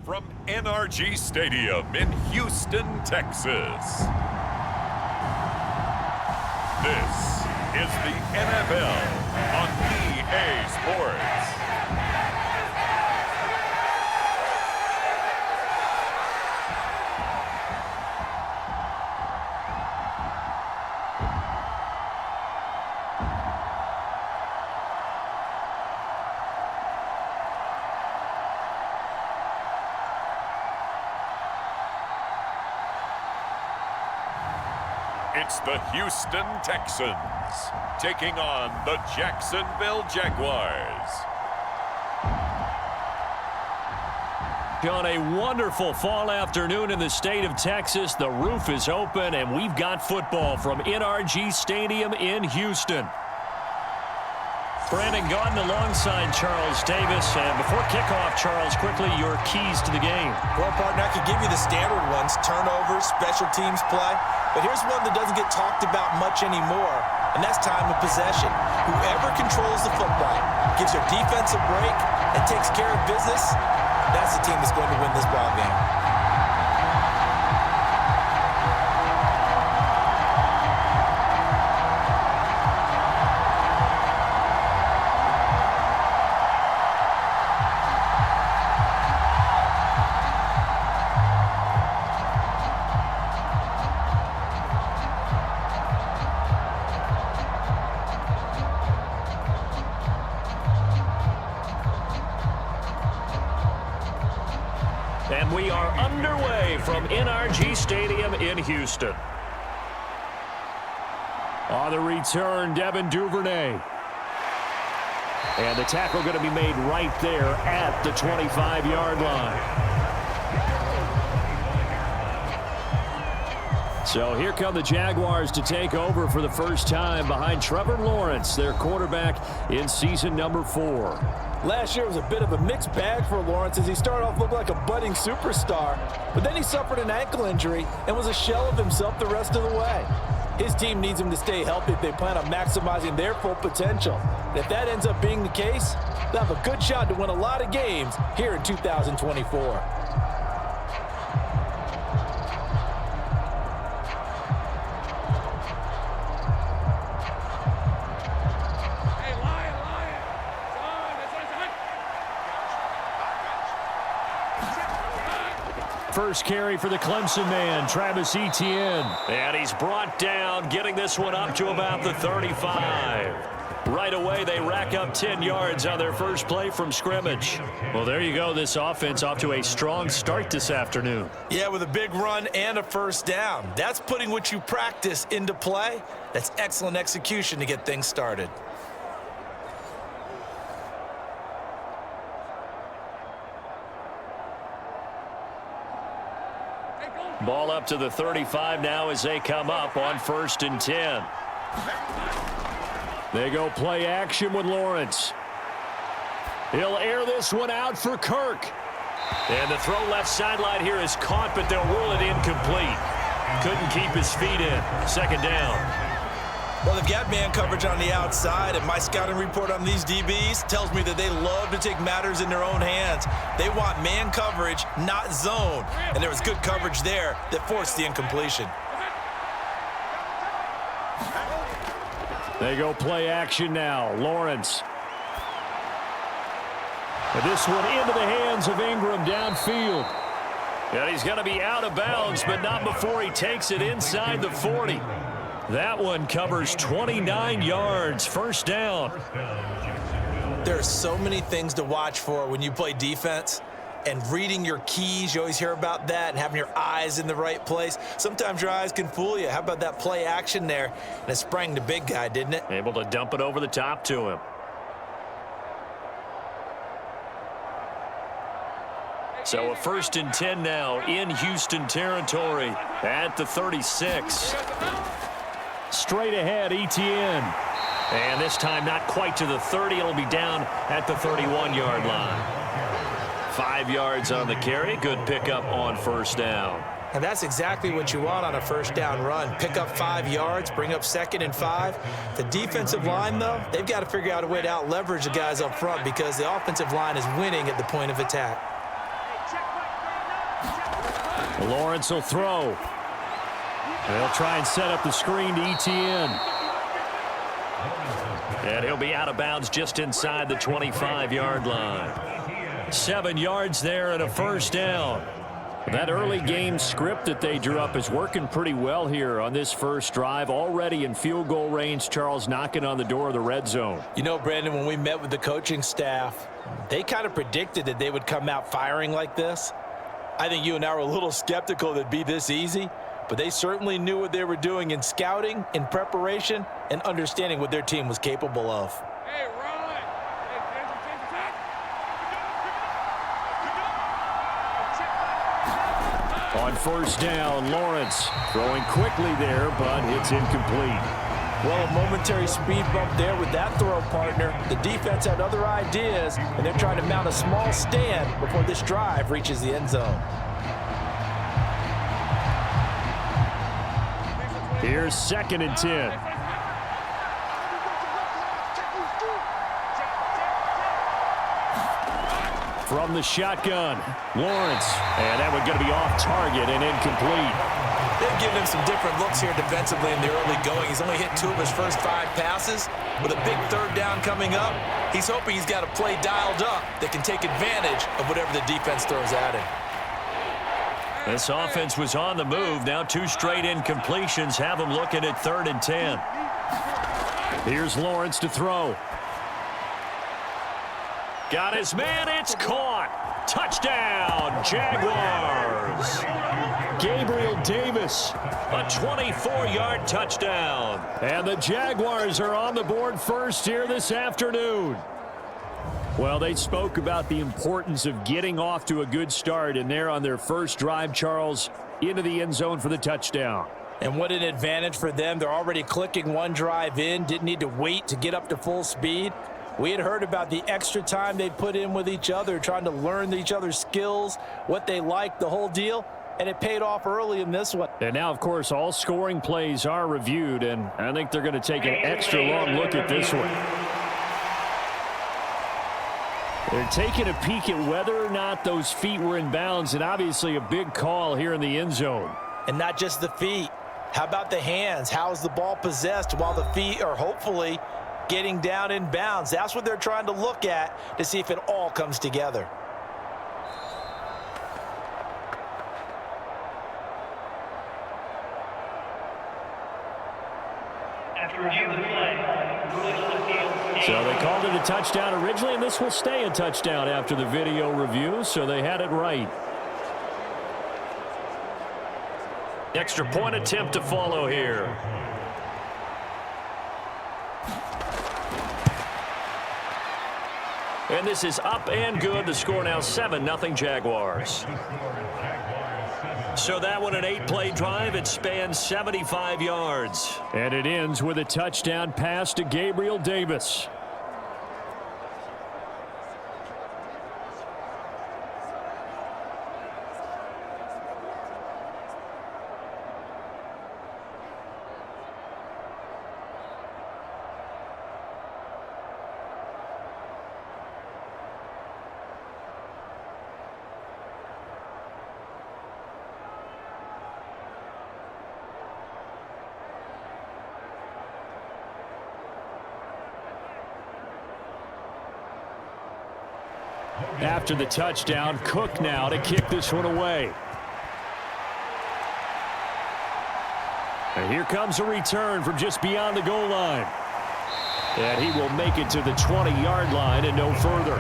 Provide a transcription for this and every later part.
from NRG Stadium in Houston, Texas. This is the NFL on EA Sports. It's the Houston Texans taking on the Jacksonville Jaguars. On a wonderful fall afternoon in the state of Texas, the roof is open and we've got football from NRG Stadium in Houston. Brandon Gaudin alongside Charles Davis. And before kickoff, Charles, quickly your keys to the game. Well, partner, I could give you the standard ones, turnovers, special teams play. But here's one that doesn't get talked about much anymore, and that's time of possession. Whoever controls the football, gives their defense a break, and takes care of business, that's the team that's going to win this ball game. And we are underway from NRG Stadium in Houston. On the return, Devin Duvernay. And the tackle going to be made right there at the 25-yard line. So here come the Jaguars to take over for the first time behind Trevor Lawrence, their quarterback in season number 4. Last year was a bit of a mixed bag for Lawrence as he started off looking like a budding superstar, but then he suffered an ankle injury and was a shell of himself the rest of the way. His team needs him to stay healthy if they plan on maximizing their full potential. And if that ends up being the case, they'll have a good shot to win a lot of games here in 2024. First carry for the Clemson man, Travis Etienne. And he's brought down, getting this one up to about the 35. Right away, they rack up 10 yards on their first play from scrimmage. Well, there you go. This offense off to a strong start this afternoon. Yeah, with a big run and a first down. That's putting what you practice into play. That's excellent execution to get things started. Ball up to the 35 now as they come up on 1st and 10. They go play action with Lawrence. He'll air this one out for Kirk. And the throw left sideline here is caught, but they'll rule it incomplete. Couldn't keep his feet in. 2nd down. Well, they've got man coverage on the outside, and my scouting report on these DBs tells me that they love to take matters in their own hands. They want man coverage, not zone. And there was good coverage there that forced the incompletion. They go play action now. Lawrence. And this one into the hands of Ingram downfield. And he's going to be out of bounds, but not before he takes it inside the 40. That one covers 29 yards. 1st down. There are so many things to watch for when you play defense. And reading your keys, you always hear about that, and having your eyes in the right place. Sometimes your eyes can fool you. How about that play action there? And it sprang the big guy, didn't it? Able to dump it over the top to him. So a 1st and 10 now in Houston territory at the 36. Straight ahead, Etienne. And this time not quite to the 30. It'll be down at the 31-yard line. 5 yards on the carry. Good pickup on 1st down. And that's exactly what you want on a 1st down run. Pick up 5 yards, bring up 2nd and 5. The defensive line, though, they've got to figure out a way to out-leverage the guys up front because the offensive line is winning at the point of attack. Lawrence will throw. They'll try and set up the screen to Etienne. And he'll be out of bounds just inside the 25-yard line. 7 yards there and a first down. That early game script that they drew up is working pretty well here on this first drive. Already in field goal range, Charles, knocking on the door of the red zone. You know, Brandon, when we met with the coaching staff, they kind of predicted that they would come out firing like this. I think you and I were a little skeptical that it'd be this easy, but they certainly knew what they were doing in scouting, in preparation, and understanding what their team was capable of. Hey, Ron! On first down, Lawrence throwing quickly there, but it's incomplete. Well, a momentary speed bump there with that throw, partner. The defense had other ideas, and they're trying to mount a small stand before this drive reaches the end zone. Here's 2nd and 10. From the shotgun, Lawrence. And that one's going to be off target and incomplete. They've given him some different looks here defensively in the early going. He's only hit 2 of his first 5 passes. With a big third down coming up, he's hoping he's got a play dialed up that can take advantage of whatever the defense throws at him. This offense was on the move. Now 2 straight incompletions have them looking at 3rd and 10. Here's Lawrence to throw. Got his man. It's caught. Touchdown, Jaguars. Gabriel Davis, a 24-yard touchdown. And the Jaguars are on the board first here this afternoon. Well, they spoke about the importance of getting off to a good start, and they're on their first drive, Charles, into the end zone for the touchdown. And what an advantage for them. They're already clicking 1 drive in, didn't need to wait to get up to full speed. We had heard about the extra time they put in with each other, trying to learn each other's skills, what they like, the whole deal, and it paid off early in this one. And now, of course, all scoring plays are reviewed, and I think they're going to take an extra long look at this one. They're taking a peek at whether or not those feet were in bounds, and obviously a big call here in the end zone. And not just the feet. How about the hands? How is the ball possessed while the feet are hopefully getting down in bounds? That's what they're trying to look at to see if it all comes together. So they called it a touchdown originally, and this will stay a touchdown after the video review, so they had it right. Extra point attempt to follow here. And this is up and good. The score now 7-0 Jaguars. So that one an 8-play drive. It spans 75 yards. And it ends with a touchdown pass to Gabriel Davis. After the touchdown, Cook now to kick this one away. And here comes a return from just beyond the goal line. And he will make it to the 20-yard line and no further.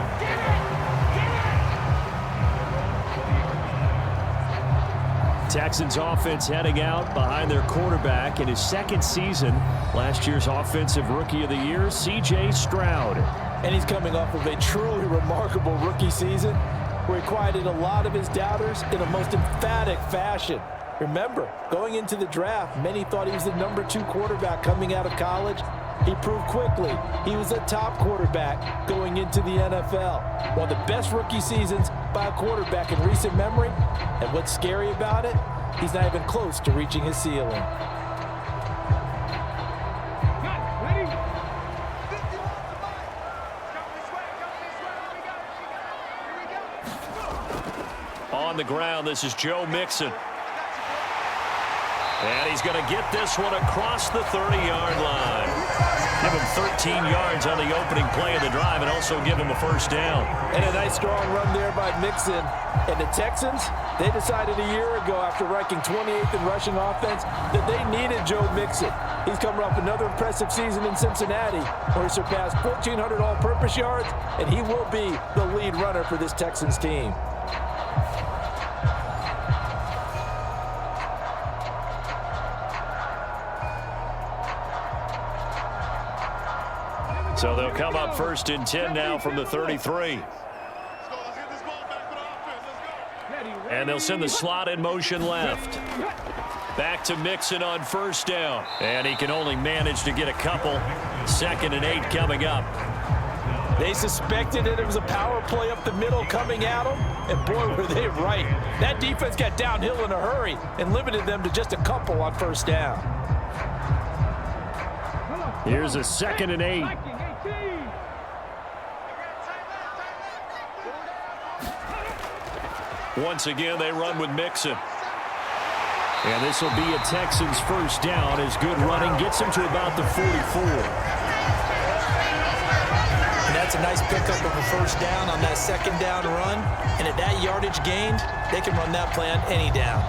Texans offense heading out behind their quarterback in his 2nd season. Last year's Offensive Rookie of the Year, C.J. Stroud. And he's coming off of a truly remarkable rookie season where he quieted a lot of his doubters in a most emphatic fashion. Remember, going into the draft, many thought he was the #2 quarterback coming out of college. He proved quickly he was a top quarterback going into the NFL. One of the best rookie seasons by a quarterback in recent memory. And what's scary about it, he's not even close to reaching his ceiling. On the ground, this is Joe Mixon. And he's going to get this one across the 30-yard line. Give him 13 yards on the opening play of the drive and also give him a first down. And a nice strong run there by Mixon. And the Texans, they decided a year ago after ranking 28th in rushing offense that they needed Joe Mixon. He's coming off another impressive season in Cincinnati where he surpassed 1,400 all-purpose yards, and he will be the lead runner for this Texans team. So they'll come up 1st and 10 now from the 33. And they'll send the slot in motion left. Back to Mixon on 1st down. And he can only manage to get a couple. 2nd and 8 coming up. They suspected that it was a power play up the middle coming at them, and boy, were they right. That defense got downhill in a hurry and limited them to just a couple on 1st down. Here's a 2nd and 8. Once again, they run with Mixon. And this will be a Texans 1st down as good running gets him to about the 44. And that's a nice pickup of a 1st down on that 2nd down run. And at that yardage gained, they can run that play on any down.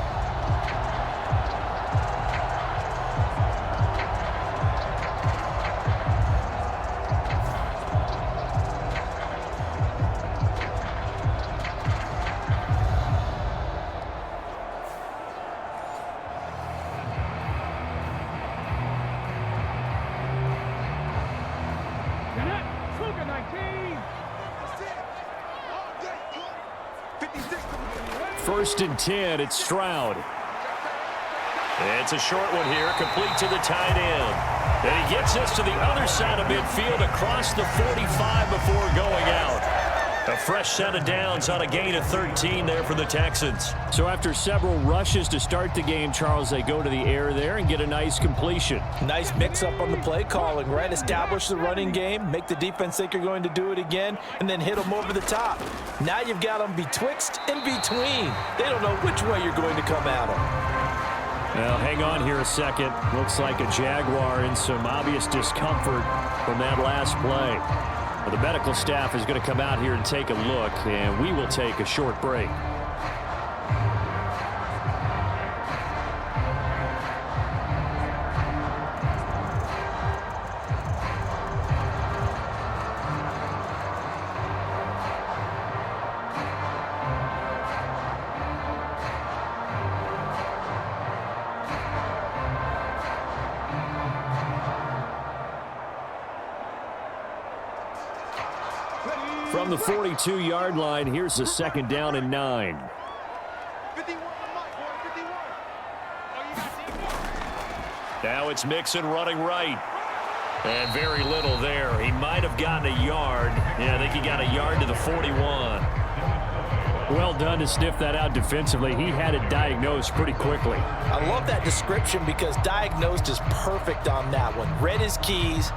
First and 10, it's Stroud. It's a short one here, complete to the tight end. And he gets us to the other side of midfield across the 45 before going out. A fresh set of downs on a gain of 13 there for the Texans. So after several rushes to start the game, Charles, they go to the air there and get a nice completion. Nice mix-up on the play calling, right? Establish the running game, make the defense think you're going to do it again, and then hit them over the top. Now you've got them betwixt and between. They don't know which way you're going to come at them. Now, hang on here a second. Looks like a Jaguar in some obvious discomfort from that last play. Well, the medical staff is going to come out here and take a look, and we will take a short break. From the 42-yard line, here's the 2nd down and 9. Now it's Mixon running right. And very little there. He might have gotten a yard. Yeah, I think he got a yard to the 41. Well done to sniff that out defensively. He had it diagnosed pretty quickly. I love that description because diagnosed is perfect on that one. Read his keys,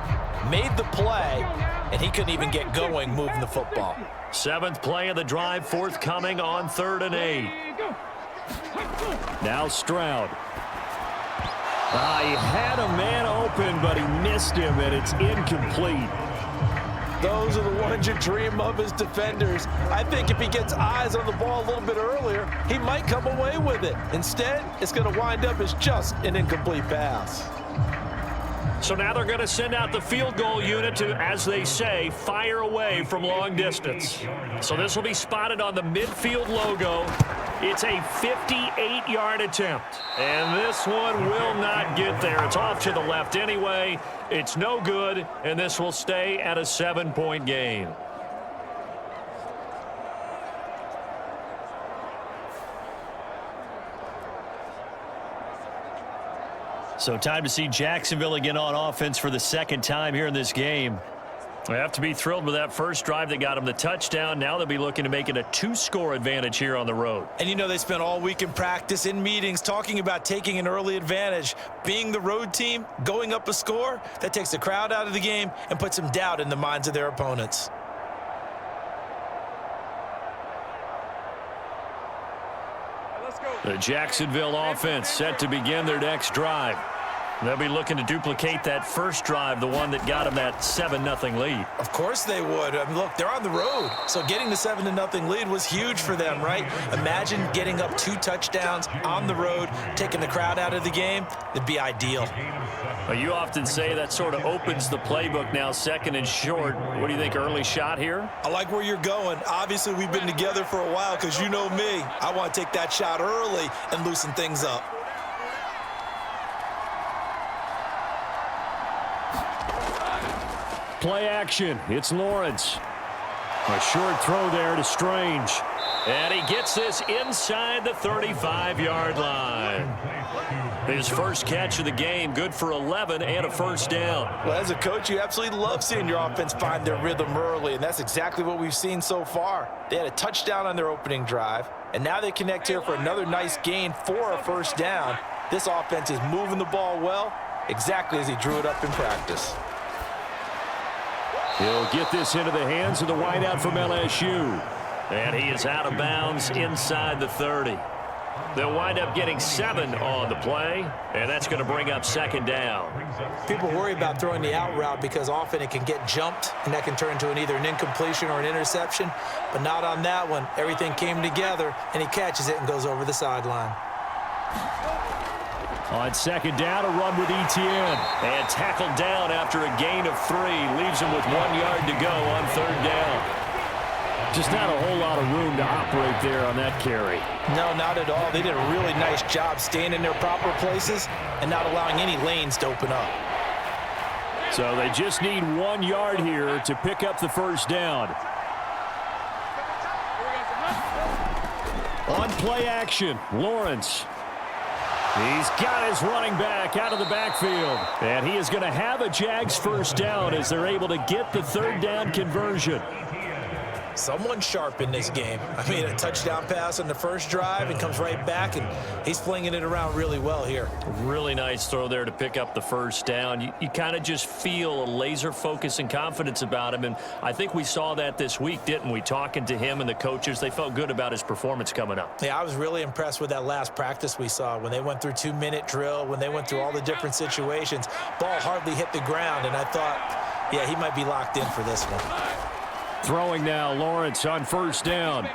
made the play, and he couldn't even get going moving the football. 7th play of the drive forthcoming on 3rd and 8. Now Stroud. He had a man open, but he missed him, and it's incomplete. Those are the ones you dream of as defenders. I think if he gets eyes on the ball a little bit earlier, he might come away with it. Instead, it's going to wind up as just an incomplete pass. So now they're going to send out the field goal unit to, as they say, fire away from long distance. So this will be spotted on the midfield logo. It's a 58-yard attempt. And this one will not get there. It's off to the left anyway. It's no good, and this will stay at a 7-point game. So time to see Jacksonville again on offense for the 2nd time here in this game. They have to be thrilled with that first drive that got them the touchdown. Now they'll be looking to make it a 2-score advantage here on the road. And you know they spent all week in practice, in meetings, talking about taking an early advantage. Being the road team, going up a score, that takes the crowd out of the game and puts some doubt in the minds of their opponents. The Jacksonville offense set to begin their next drive. They'll be looking to duplicate that first drive, the one that got them that 7-0 lead. Of course they would. I mean, look, they're on the road, so getting the 7-0 lead was huge for them, right? Imagine getting up 2 touchdowns on the road, taking the crowd out of the game. It'd be ideal. Well, you often say that sort of opens the playbook now, 2nd and short. What do you think, early shot here? I like where you're going. Obviously, we've been together for a while because you know me. I want to take that shot early and loosen things up. Play action. It's Lawrence. A short throw there to Strange. And he gets this inside the 35-yard line. His first catch of the game, good for 11 and a first down. Well, as a coach, you absolutely love seeing your offense find their rhythm early, and that's exactly what we've seen so far. They had a touchdown on their opening drive, and now they connect here for another nice gain for a first down. This offense is moving the ball well, exactly as he drew it up in practice. He'll get this into the hands of the wideout from LSU. And he is out of bounds inside the 30. They'll wind up getting 7 on the play, and that's going to bring up 2nd down. People worry about throwing the out route because often it can get jumped, and that can turn into either an incompletion or an interception. But not on that one. Everything came together, and he catches it and goes over the sideline. On 2nd down, a run with Etienne. And tackled down after a gain of 3. Leaves him with 1 yard to go on 3rd down. Just not a whole lot of room to operate there on that carry. No, not at all. They did a really nice job staying in their proper places and not allowing any lanes to open up. So they just need 1 yard here to pick up the first down. On play action, Lawrence. He's got his running back out of the backfield. And he is going to have a Jags first down as they're able to get the 3rd down conversion. Someone sharp in this game. I mean, a touchdown pass on the first drive and comes right back, and he's flinging it around really well here. Really nice throw there to pick up the first down. You kind of just feel a laser focus and confidence about him, and I think we saw that this week, didn't we? Talking to him and the coaches, they felt good about his performance coming up. Yeah, I was really impressed with that last practice we saw when they went through 2-minute drill, when they went through all the different situations. Ball hardly hit the ground, and I thought, yeah, he might be locked in for this one. Throwing now, Lawrence on first down.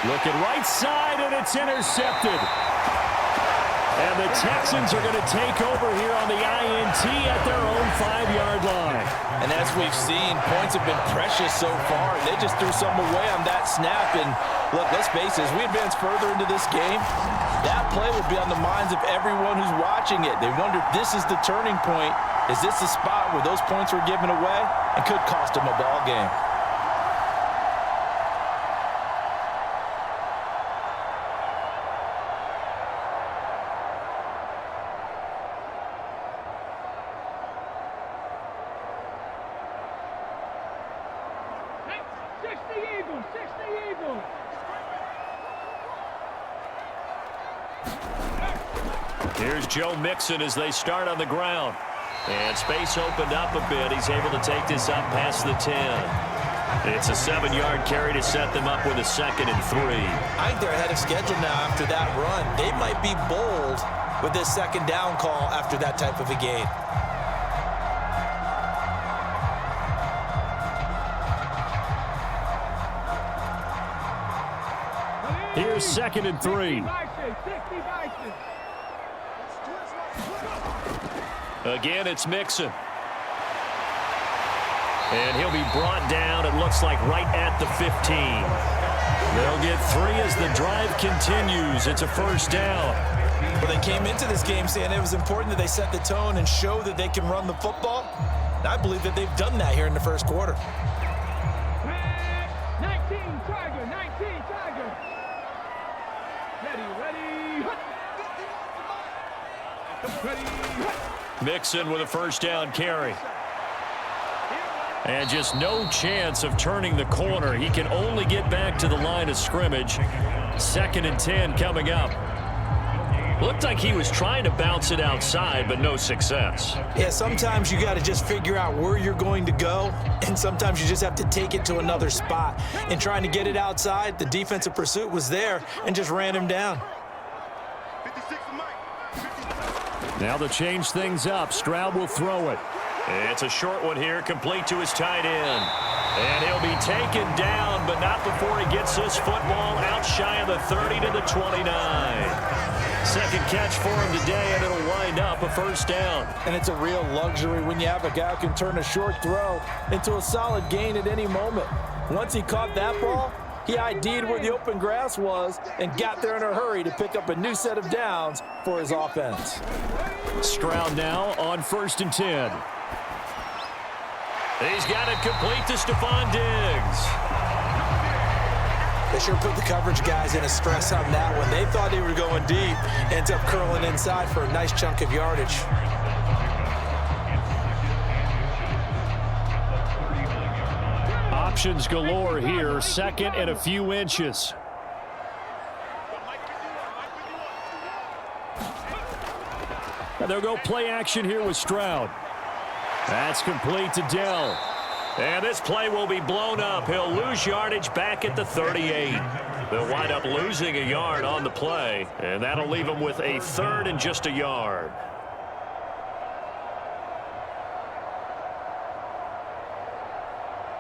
Looking right side, and it's intercepted. And the Texans are going to take over here on the INT at their own 5-yard line. And as we've seen, points have been precious so far. They just threw some away on that snap. And look, let's face it, as we advance further into this game, that play will be on the minds of everyone who's watching it. They wonder if this is the turning point. Is this the spot where those points were given away and could cost them a ball game? Here's Joe Mixon as they start on the ground. And space opened up a bit. He's able to take this up past the 10. It's a 7-yard carry to set them up with a 2nd and 3. I think they're ahead of schedule now after that run. They might be bold with this 2nd down call after that type of a gain. Here's 2nd and 3. Again, it's Mixon. And he'll be brought down, it looks like, right at the 15. They'll get 3 as the drive continues. It's a first down. Well, they came into this game saying it was important that they set the tone and show that they can run the football. And I believe that they've done that here in the first quarter. 19 Tiger, 19 Tiger. Ready. Mixon with a first down carry. And just no chance of turning the corner. He can only get back to the line of scrimmage. 2nd and 10 coming up. Looked like he was trying to bounce it outside, but no success. Yeah, sometimes you got to just figure out where you're going to go, and sometimes you just have to take it to another spot. And trying to get it outside, the defensive pursuit was there and just ran him down. Now to change things up, Stroud will throw it. It's a short one here, complete to his tight end. And he'll be taken down, but not before he gets this football out shy of the 30 to the 29. Second catch for him today, and it'll wind up a first down. And it's a real luxury when you have a guy who can turn a short throw into a solid gain at any moment. Once he caught that ball, he ID'd where the open grass was and got there in a hurry to pick up a new set of downs for his offense. Stroud now on 1st and 10. He's got it complete to Stephon Diggs. They sure put the coverage guys in a stress on that one. They thought they were going deep. Ends up curling inside for a nice chunk of yardage. Options galore here. Second and a few inches. And they'll go play action here with Stroud. That's complete to Dell. And this play will be blown up. He'll lose yardage back at the 38. They'll wind up losing a yard on the play, and that'll leave them with a 3rd and just a yard.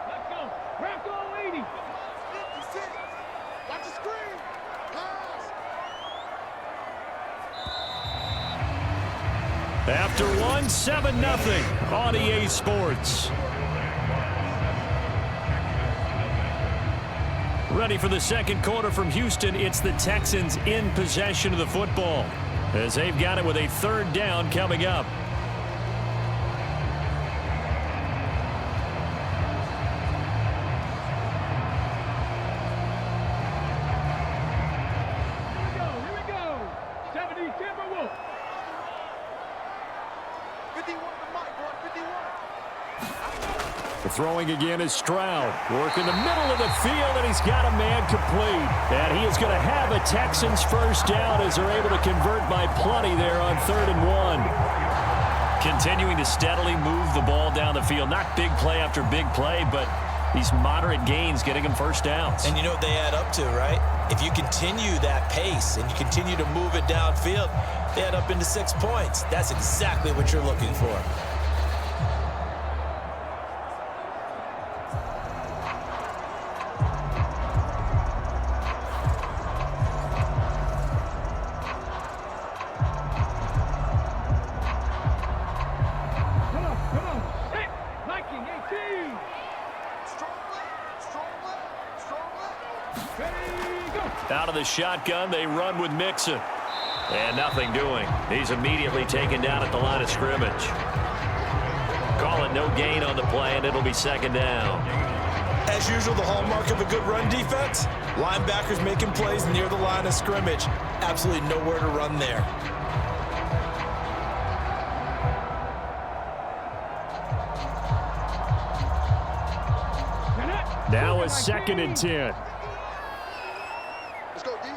Let's go. Bronco 80. 56. Watch the screen. Pass. After one, 7-0 on EA Sports. Ready for the second quarter from Houston. It's the Texans in possession of the football as they've got it with a 3rd down coming up. Here we go. 70 Timberwolves. 51 to Mike, boy. 51. The throwing again is Stroud. Work in the middle of the field, and he's got a man complete. And he is going to have a Texans first down as they're able to convert by plenty there on 3rd and 1. Continuing to steadily move the ball down the field. Not big play after big play, but these moderate gains getting them first downs. And you know what they add up to, right? If you continue that pace and you continue to move it downfield, they add up into 6 points. That's exactly what you're looking for. Come on. Hit. Viking 18. Strong left. Ready, go. Out of the shotgun, they run with Mixon. And nothing doing. He's immediately taken down at the line of scrimmage. Call it no gain on the play, and it'll be 2nd down. As usual, the hallmark of a good run defense, linebackers making plays near the line of scrimmage. Absolutely nowhere to run there. Now a 2nd and 10. Let's go deep.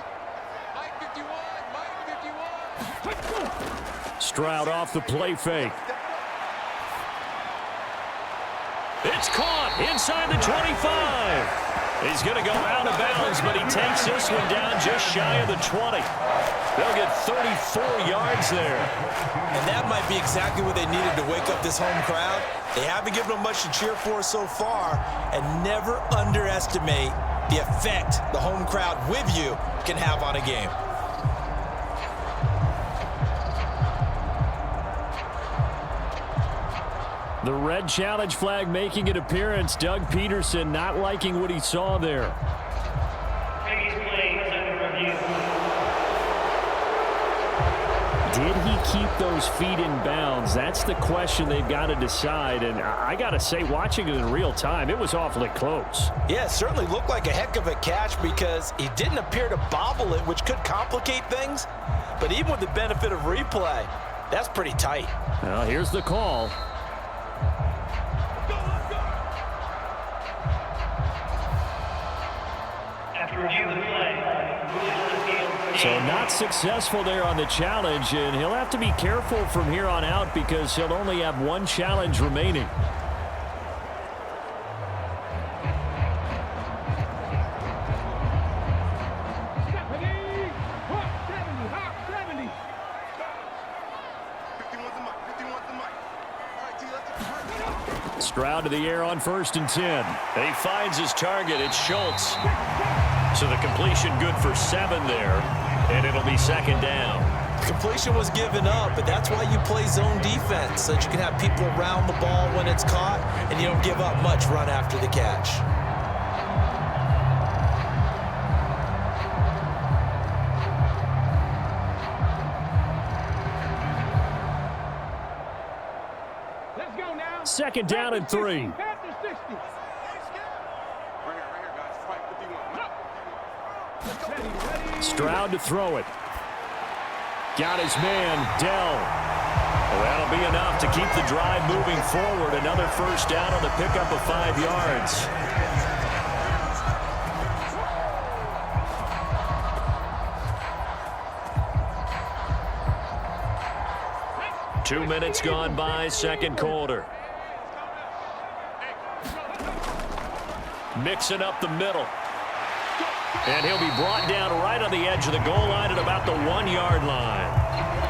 Mike 51. Mike 51. Stroud off the play fake. It's caught inside the 25. He's going to go out of bounds, but he takes this one down just shy of the 20. They'll get 34 yards there. And that might be exactly what they needed to wake up this home crowd. They haven't given them much to cheer for so far, and never underestimate the effect the home crowd with you can have on a game. The red challenge flag making an appearance. Doug Peterson not liking what he saw there. Did he keep those feet in bounds? That's the question they've got to decide. And I got to say, watching it in real time, it was awfully close. Yeah, it certainly looked like a heck of a catch because he didn't appear to bobble it, which could complicate things. But even with the benefit of replay, that's pretty tight. Well, here's the call. After review of the play, moving on the field for So not successful there on the challenge, and he'll have to be careful from here on out because he'll only have one challenge remaining. Stroud to the air on 1st and 10. And he finds his target. It's Schultz. So the completion good for 7 there, and it'll be 2nd down. Completion was given up, but that's why you play zone defense, so that you can have people around the ball when it's caught, and you don't give up much run after the catch. Let's go now. 2nd down and 3. After 60. Stroud to throw it. Got his man, Dell. Well, that'll be enough to keep the drive moving forward. Another 1st down on the pickup of 5 yards. Two minutes gone by, 2nd quarter. Mixing up the middle. And he'll be brought down right on the edge of the goal line at about the 1-yard line.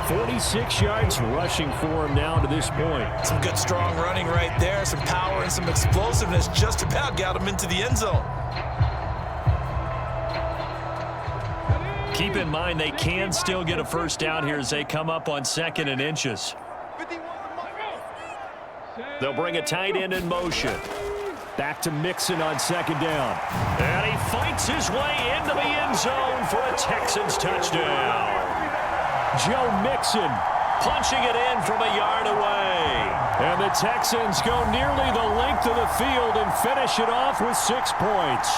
46 yards rushing for him now to this point. Some good strong running right there, some power and some explosiveness, just about got him into the end zone. Keep in mind they can still get a 1st down here as they come up on 2nd and inches. They'll bring a tight end in motion. Back to Mixon on 2nd down. And he fights his way into the end zone for a Texans touchdown. Joe Mixon punching it in from a yard away. And the Texans go nearly the length of the field and finish it off with 6 points.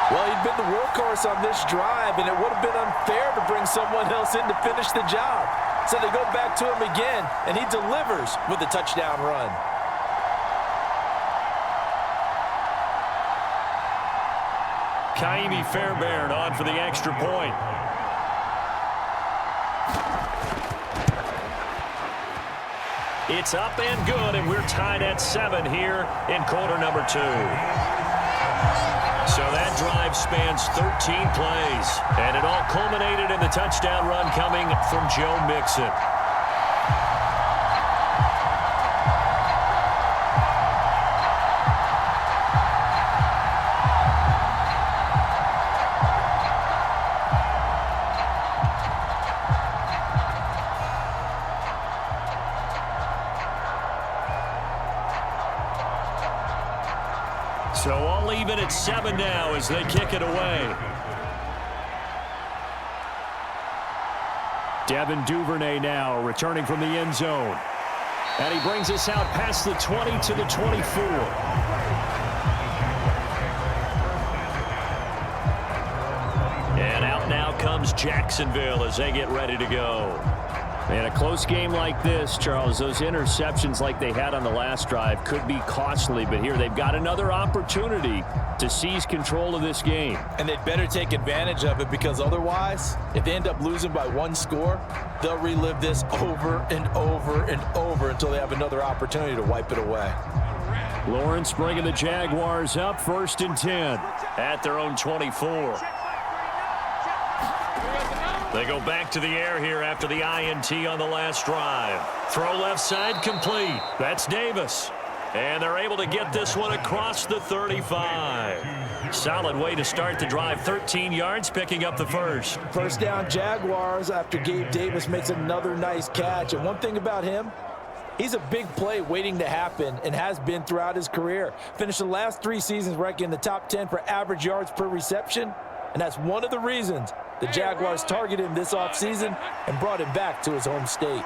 Well, he'd been the workhorse on this drive, and it would have been unfair to bring someone else in to finish the job. So they go back to him again, and he delivers with a touchdown run. Kaimi Fairbairn on for the extra point. It's up and good, and we're tied at 7 here in quarter number 2. So that drive spans 13 plays, and it all culminated in the touchdown run coming from Joe Mixon. So all even at 7 now as they kick it away. Devin Duvernay now returning from the end zone. And he brings us out past the 20 to the 24. And out now comes Jacksonville as they get ready to go. In a close game like this, Charles, those interceptions like they had on the last drive could be costly, but here they've got another opportunity to seize control of this game. And they'd better take advantage of it, because otherwise, if they end up losing by 1 score, they'll relive this over and over and over until they have another opportunity to wipe it away. Lawrence bringing the Jaguars up 1st and 10 at their own 24. They go back to the air here after the INT on the last drive. Throw left side complete. That's Davis. And they're able to get this one across the 35. Solid way to start the drive. 13 yards, picking up the 1st. 1st down Jaguars after Gabe Davis makes another nice catch. And one thing about him, he's a big play waiting to happen and has been throughout his career. Finished the last 3 seasons ranking in the top 10 for average yards per reception. And that's one of the reasons the Jaguars targeted him this offseason and brought him back to his home state.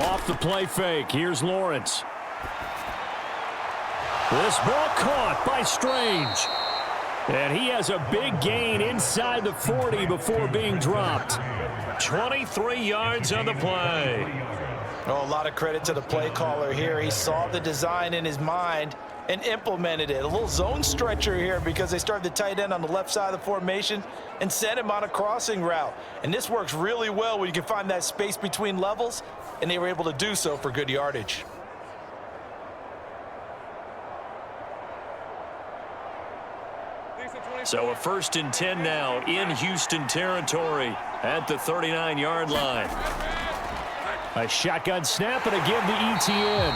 Off the play fake, here's Lawrence. This ball caught by Strange. And he has a big gain inside the 40 before being dropped. 23 yards on the play. Oh, a lot of credit to the play caller here. He saw the design in his mind and implemented it. A little zone stretcher here because they started the tight end on the left side of the formation and sent him on a crossing route. And this works really well when you can find that space between levels, and they were able to do so for good yardage. So a 1st and 10 now in Houston territory at the 39-yard line. A shotgun snap and a give to ETN.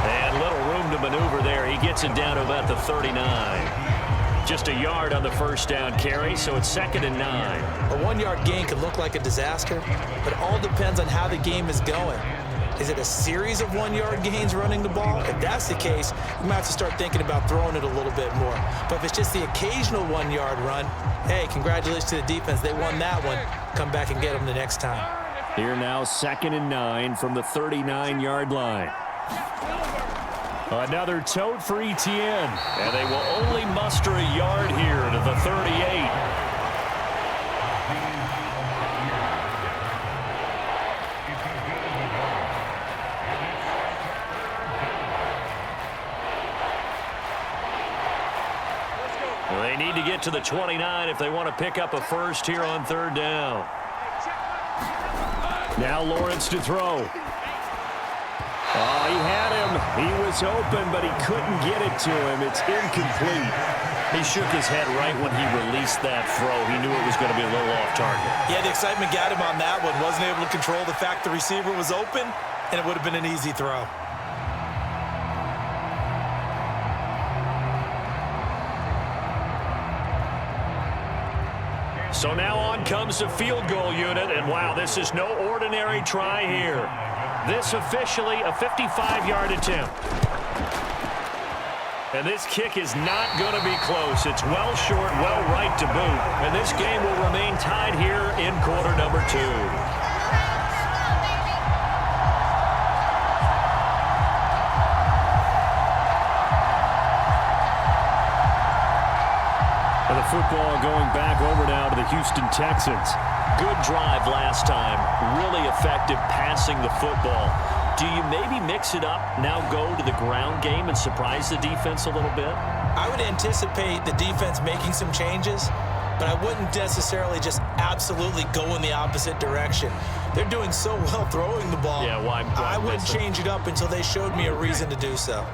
And little room to maneuver there. He gets it down to about the 39. Just a yard on the first down carry, so it's 2nd and 9. A 1-yard gain can look like a disaster, but it all depends on how the game is going. Is it a series of 1-yard gains running the ball? If that's the case, you might have to start thinking about throwing it a little bit more. But if it's just the occasional 1-yard run, hey, congratulations to the defense. They won that one. Come back and get them the next time. Here now, 2nd and 9 from the 39-yard line. Another tote for ETN. And they will only muster a yard here to the 38. They need to get to the 29 if they want to pick up a first here on 3rd down. Now Lawrence to throw. Oh, he had him. He was open, but he couldn't get it to him. It's incomplete. He shook his head right when he released that throw. He knew it was going to be a little off target. Yeah, the excitement got him on that one. Wasn't able to control the fact the receiver was open, and it would have been an easy throw. So now on comes the field goal unit, and wow, this is no ordinary try here. This officially a 55-yard attempt. And this kick is not going to be close. It's well short, well right to boot. And this game will remain tied here in quarter number 2. The football going back over now to the Houston Texans. Good drive last time. Really effective passing the football. Do you maybe mix it up, now go to the ground game and surprise the defense a little bit? I would anticipate the defense making some changes, but I wouldn't necessarily just absolutely go in the opposite direction. They're doing so well throwing the ball. Yeah, why I wouldn't change it up until they showed me a reason to do so.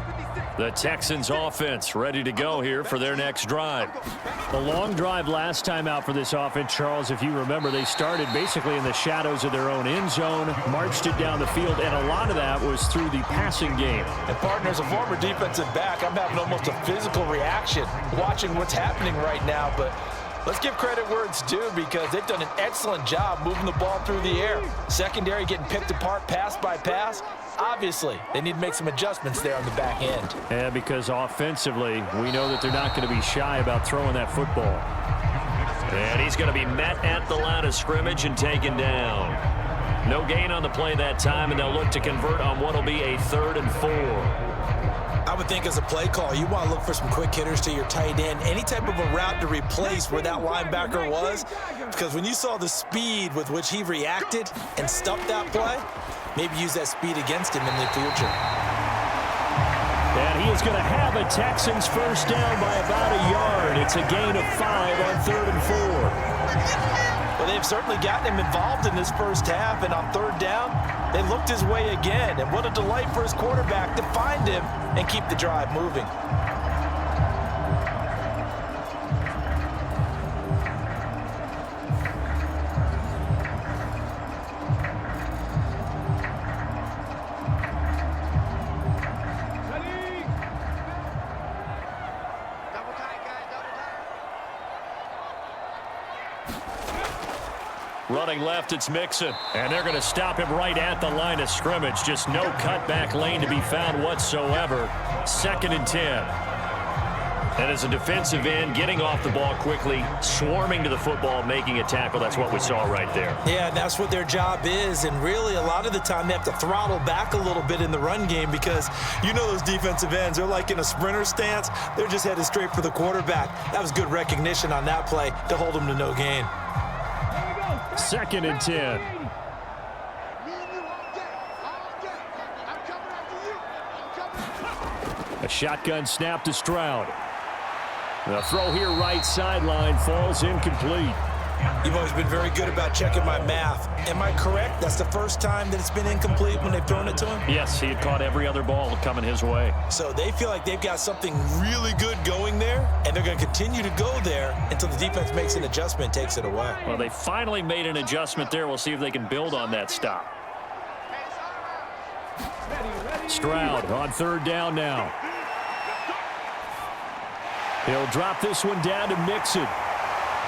The Texans offense ready to go here for their next drive. The long drive last time out for this offense, Charles, if you remember, they started basically in the shadows of their own end zone, marched it down the field, and a lot of that was through the passing game. And partner, as a former defensive back, I'm having almost a physical reaction watching what's happening right now, but let's give credit where it's due because they've done an excellent job moving the ball through the air. Secondary getting picked apart pass by pass. Obviously, they need to make some adjustments there on the back end. Yeah, because offensively, we know that they're not going to be shy about throwing that football. And he's going to be met at the line of scrimmage and taken down. No gain on the play that time, and they'll look to convert on what will be a 3rd and 4. I would think as a play call, you want to look for some quick hitters to your tight end, any type of a route to replace where that linebacker was, because when you saw the speed with which he reacted and stuffed that play, maybe use that speed against him in the future. And he is going to have a Texans first down by about a yard. It's a gain of 5 on 3rd and 4. Well, they've certainly gotten him involved in this first half, and on 3rd down, they looked his way again. And what a delight for his quarterback to find him and keep the drive moving. Running left, it's Mixon. And they're going to stop him right at the line of scrimmage. Just no cutback lane to be found whatsoever. 2nd and 10. And as a defensive end, getting off the ball quickly, swarming to the football, making a tackle. That's what we saw right there. Yeah, that's what their job is. And really, a lot of the time, they have to throttle back a little bit in the run game because you know those defensive ends, they're like in a sprinter stance. They're just headed straight for the quarterback. That was good recognition on that play to hold them to no gain. 2nd and 10. A shotgun snap to Stroud. The throw here right sideline falls incomplete. You've always been very good about checking my math. Am I correct? That's the first time that it's been incomplete when they've thrown it to him? Yes, he had caught every other ball coming his way. So they feel like they've got something really good going there, and they're going to continue to go there until the defense makes an adjustment and takes it away. Well, they finally made an adjustment there. We'll see if they can build on that stop. Stroud on third down now. He'll drop this one down to Mixon.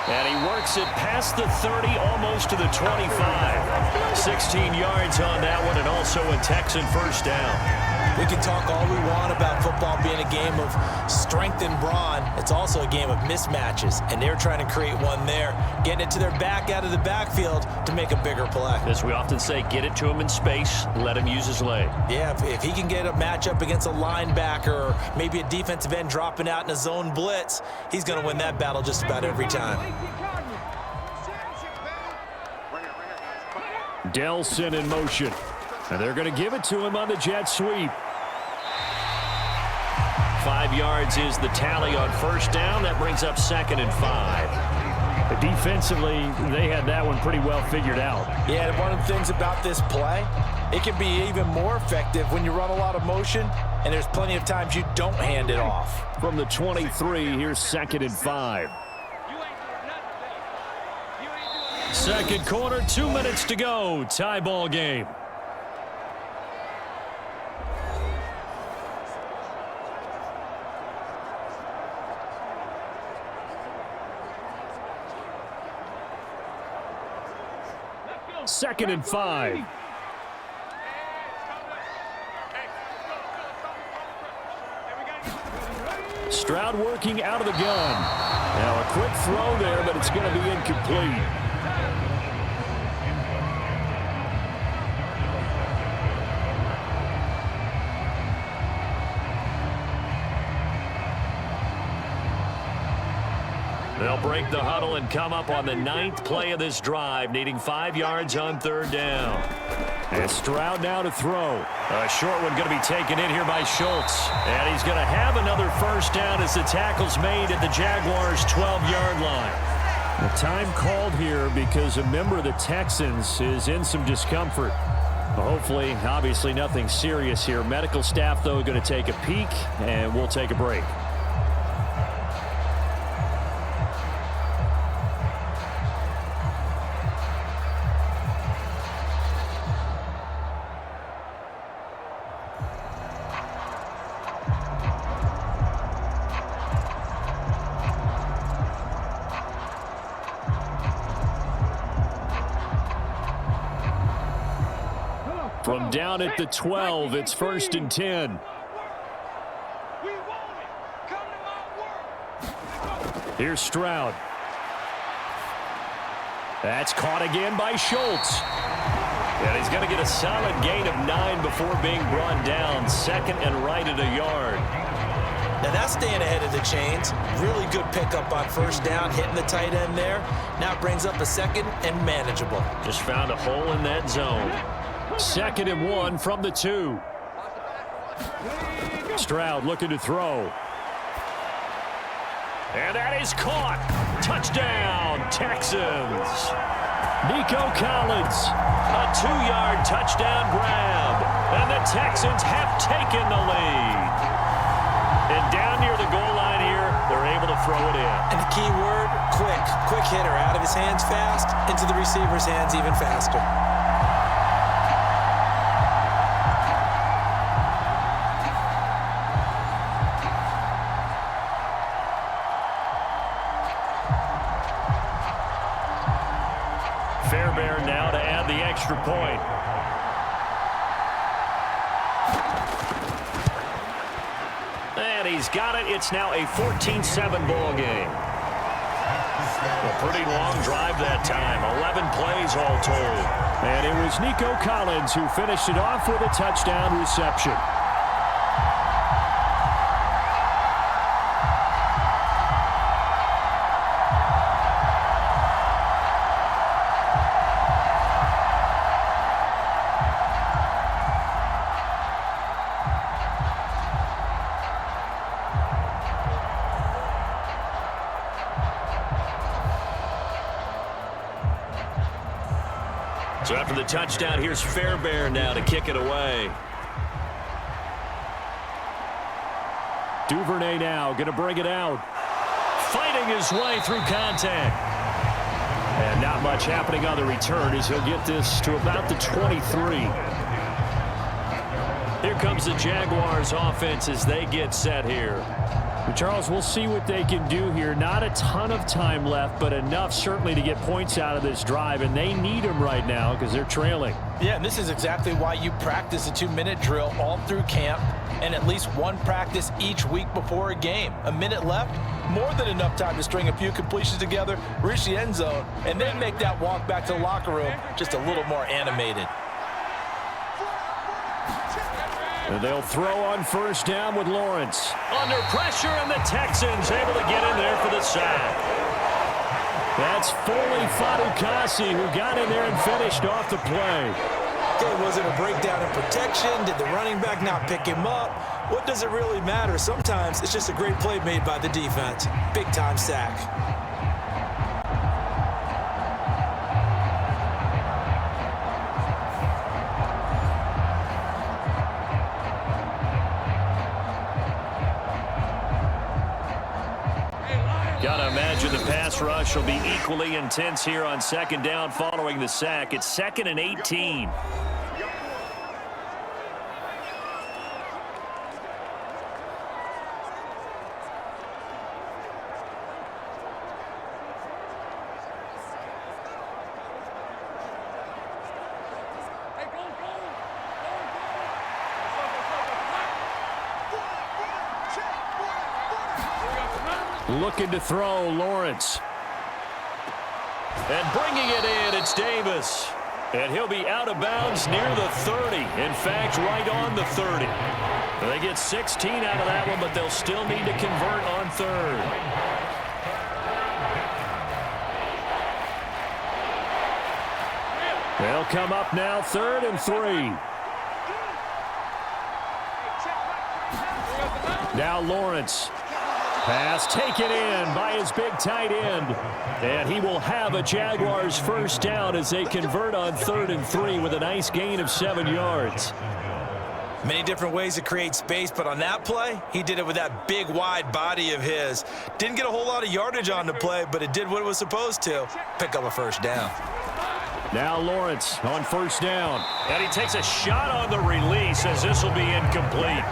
And he works it past the 30, almost to the 25. 16 yards on that one, and also a Texan first down. We can talk all we want about football being a game of strength and brawn. It's also a game of mismatches, and they're trying to create one there, getting it to their back out of the backfield to make a bigger play. As we often say, get it to him in space, let him use his leg. Yeah, if he can get a matchup against a linebacker or maybe a defensive end dropping out in a zone blitz, he's going to win that battle just about every time. Delson in motion. And they're going to give it to him on the jet sweep. 5 yards is the tally on first down. That brings up 2nd and 5. But defensively, they had that one pretty well figured out. Yeah, and one of the things about this play, it can be even more effective when you run a lot of motion, and there's plenty of times you don't hand it off. From the 23, here's 2nd and 5. Second quarter, 2 minutes to go. Tie ball game. Second and 5. Stroud working out of the gun. Now a quick throw there, but it's going to be incomplete. They'll break the huddle and come up on the 9th play of this drive, needing 5 yards on third down. And Stroud now to throw. A short one going to be taken in here by Schultz. And he's going to have another first down as the tackle's made at the Jaguars' 12-yard line. The time called here because a member of the Texans is in some discomfort. Hopefully, obviously nothing serious here. Medical staff, though, going to take a peek, and we'll take a break. From down at the 12, it's 1st and 10. Here's Stroud. That's caught again by Schultz. And he's going to get a solid gain of 9 before being brought down. 2nd and right at a yard. Now that's staying ahead of the chains. Really good pickup on first down, hitting the tight end there. Now it brings up a 2nd and manageable. Just found a hole in that zone. 2nd and 1 from the 2. Stroud looking to throw. And that is caught. Touchdown, Texans. Nico Collins, a 2-yard touchdown grab. And the Texans have taken the lead. And down near the goal line here, they're able to throw it in. And the key word, quick. Quick hitter. Out of his hands fast, into the receiver's hands even faster. Fairbairn now to add the extra point. And he's got it. It's now a 14-7 ball game. A pretty long drive that time. 11 plays all told. And it was Nico Collins who finished it off with a touchdown reception. So after the touchdown, here's Fairbairn now to kick it away. Duvernay now going to bring it out. Fighting his way through contact. And not much happening on the return as he'll get this to about the 23. Here comes the Jaguars offense as they get set here. Charles, we'll see what they can do here. Not a ton of time left, but enough certainly to get points out of this drive, and they need them right now because they're trailing. Yeah, and this is exactly why you practice a 2-minute drill all through camp and at least one practice each week before a game. A minute left, more than enough time to string a few completions together, reach the end zone, and then make that walk back to the locker room just a little more animated. And they'll throw on first down with Lawrence. Under pressure, and the Texans able to get in there for the sack. That's Foley Fadukasi who got in there and finished off the play. Okay, was it a breakdown in protection? Did the running back not pick him up? What does it really matter? Sometimes it's just a great play made by the defense. Big-time sack. Gotta imagine the pass rush will be equally intense here on second down following the sack. It's 2nd and 18. Looking to throw, Lawrence. And bringing it in, it's Davis. And he'll be out of bounds near the 30. In fact, right on the 30. They get 16 out of that one, but they'll still need to convert on third. They'll come up now 3rd and 3. Now Lawrence. Pass taken in by his big tight end. And he will have a Jaguars first down as they convert on 3rd and 3 with a nice gain of 7 yards. Many different ways to create space, but on that play, he did it with that big, wide body of his. Didn't get a whole lot of yardage on the play, but it did what it was supposed to. Pick up a first down. Now Lawrence on first down. And he takes a shot on the release as this will be incomplete.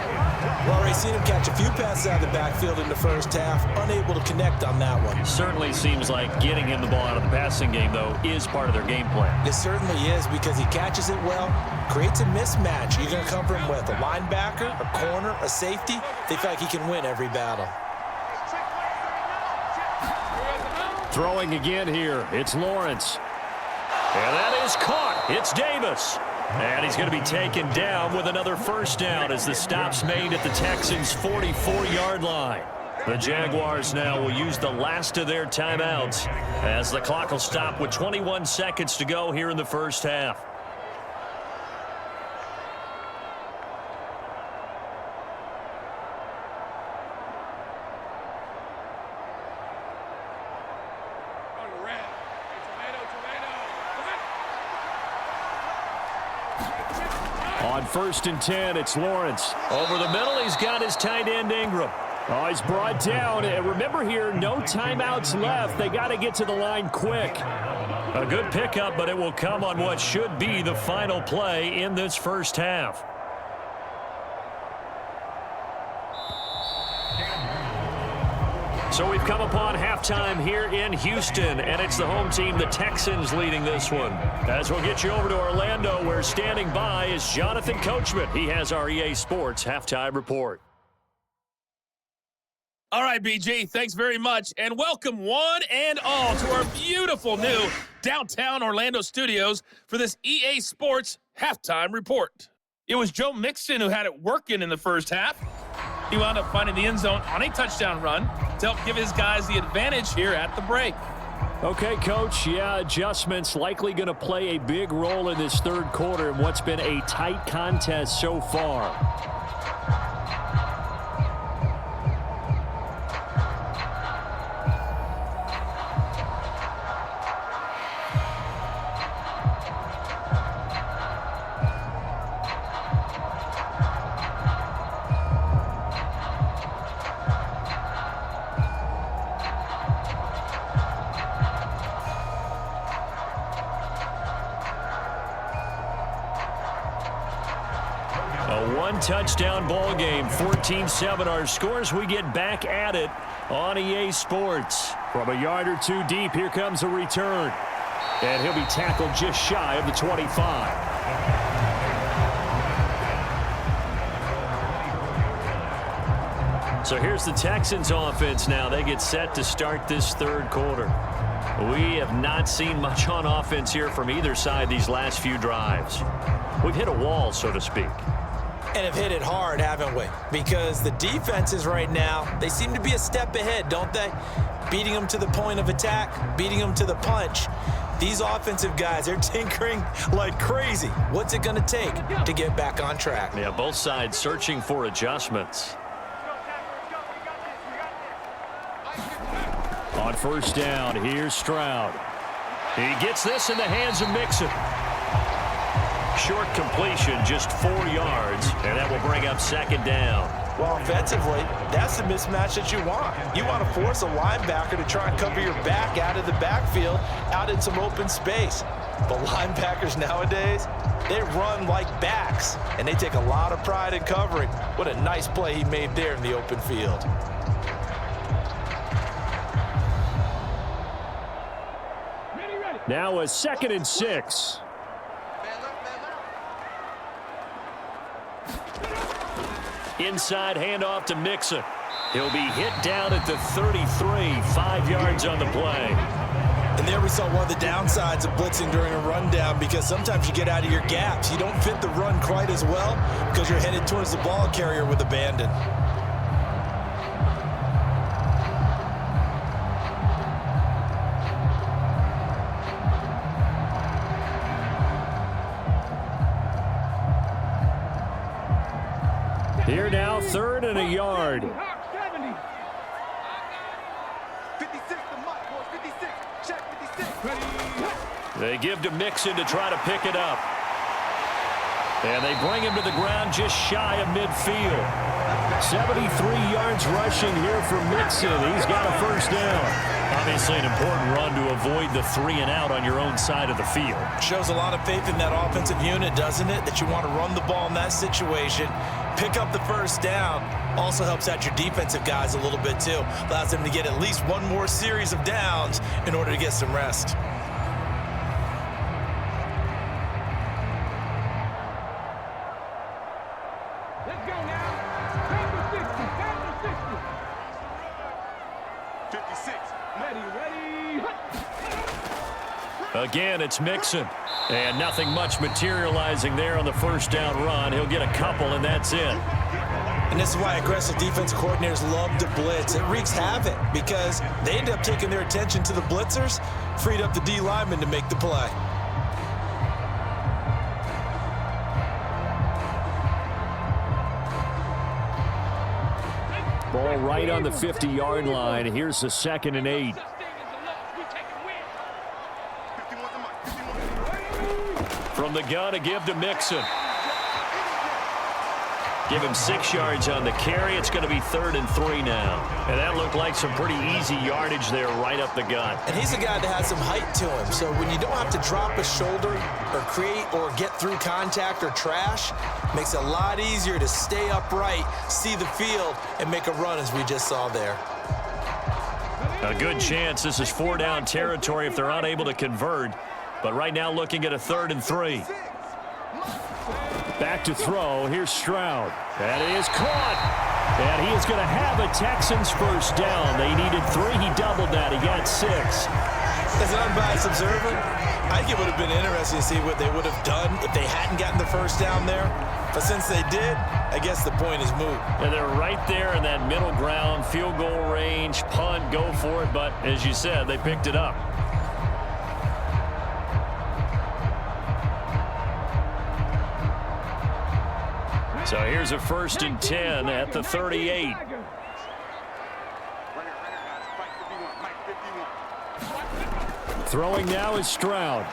Well, already seen him catch a few passes out of the backfield in the first half, unable to connect on that one. Certainly seems like getting him the ball out of the passing game, though, is part of their game plan. It certainly is because he catches it well, creates a mismatch. You're going to cover him with a linebacker, a corner, a safety. They feel like he can win every battle. Throwing again here. It's Lawrence. And that is caught. It's Davis. And he's going to be taken down with another first down as the stop's made at the Texans' 44-yard line. The Jaguars now will use the last of their timeouts as the clock will stop with 21 seconds to go here in the first half. On 1st and 10, it's Lawrence. Over the middle, he's got his tight end Ingram. Oh, he's brought down. And remember here, no timeouts left. They got to get to the line quick. A good pickup, but it will come on what should be the final play in this first half. So we've come upon halftime here in Houston, and it's the home team, the Texans, leading this one. As we'll get you over to Orlando, where standing by is Jonathan Coachman. He has our EA Sports halftime report. All right, BG, thanks very much, and welcome one and all to our beautiful new downtown Orlando studios for this EA Sports halftime report. It was Joe Mixon who had it working in the first half. He wound up finding the end zone on a touchdown run to help give his guys the advantage here at the break. Okay, Coach, yeah, adjustments likely going to play a big role in this third quarter in what's been a tight contest so far. one-touchdown ball game. 14-7 our scores. We get back at it on EA Sports. From a yard or two deep, here comes a return. And he'll be tackled just shy of the 25. So here's the Texans offense now. They get set to start this third quarter. We have not seen much on offense here from either side these last few drives. We've hit a wall, so to speak. And have hit it hard, haven't we? Because the defenses right now, they seem to be a step ahead, don't they? Beating them to the point of attack, beating them to the punch. These offensive guys, they're tinkering like crazy. What's it going to take to get back on track? Yeah, both sides searching for adjustments. On first down, here's Stroud. He gets this in the hands of Mixon. Short completion, just 4 yards, and that will bring up second down. Well, offensively, that's the mismatch that you want. You want to force a linebacker to try and cover your back out of the backfield, out in some open space. But linebackers nowadays, they run like backs, and they take a lot of pride in covering. What a nice play he made there in the open field. Now a 2nd and 6. Inside handoff to Mixon. He'll be hit down at the 33, 5 yards on the play. And there we saw one of the downsides of blitzing during a rundown, because sometimes you get out of your gaps. You don't fit the run quite as well because you're headed towards the ball carrier with abandon. Here now, 3rd and a yard. 70. 56, the mic, boys, 56. Check 56. They give to Mixon to try to pick it up. And they bring him to the ground just shy of midfield. 73 yards rushing here for Mixon. He's got a first down. Obviously an important run to avoid the 3 and out on your own side of the field. Shows a lot of faith in that offensive unit, doesn't it? That you want to run the ball in that situation. Pick up the first down. Also helps out your defensive guys a little bit too. Allows them to get at least one more series of downs in order to get some rest. Let's go now. Paper 60. Paper 60. 56. Ready. Again, it's Mixon. And nothing much materializing there on the first down run. He'll get a couple, and that's it. And this is why aggressive defense coordinators love to blitz. It wreaks havoc because they end up taking their attention to the blitzers, freed up the D lineman to make the play. Ball right on the 50-yard line. Here's the 2nd and 8. From the gun, a give to Mixon. Give him 6 yards on the carry. It's going to be 3rd and 3 now. And that looked like some pretty easy yardage there right up the gut. And he's a guy that has some height to him. So when you don't have to drop a shoulder or create or get through contact or trash, makes it a lot easier to stay upright, see the field, and make a run as we just saw there. A good chance this is 4-down territory if they're unable to convert. But right now looking at a 3rd and 3. Back to throw. Here's Stroud. And it is caught. And he is going to have a Texans first down. They needed 3. He doubled that. He got 6. As an unbiased observer, I think it would have been interesting to see what they would have done if they hadn't gotten the first down there. But since they did, I guess the point is moot. And they're right there in that middle ground, field goal range, punt, go for it. But as you said, they picked it up. So here's a 1st and 10 at the 38. Throwing now is Stroud.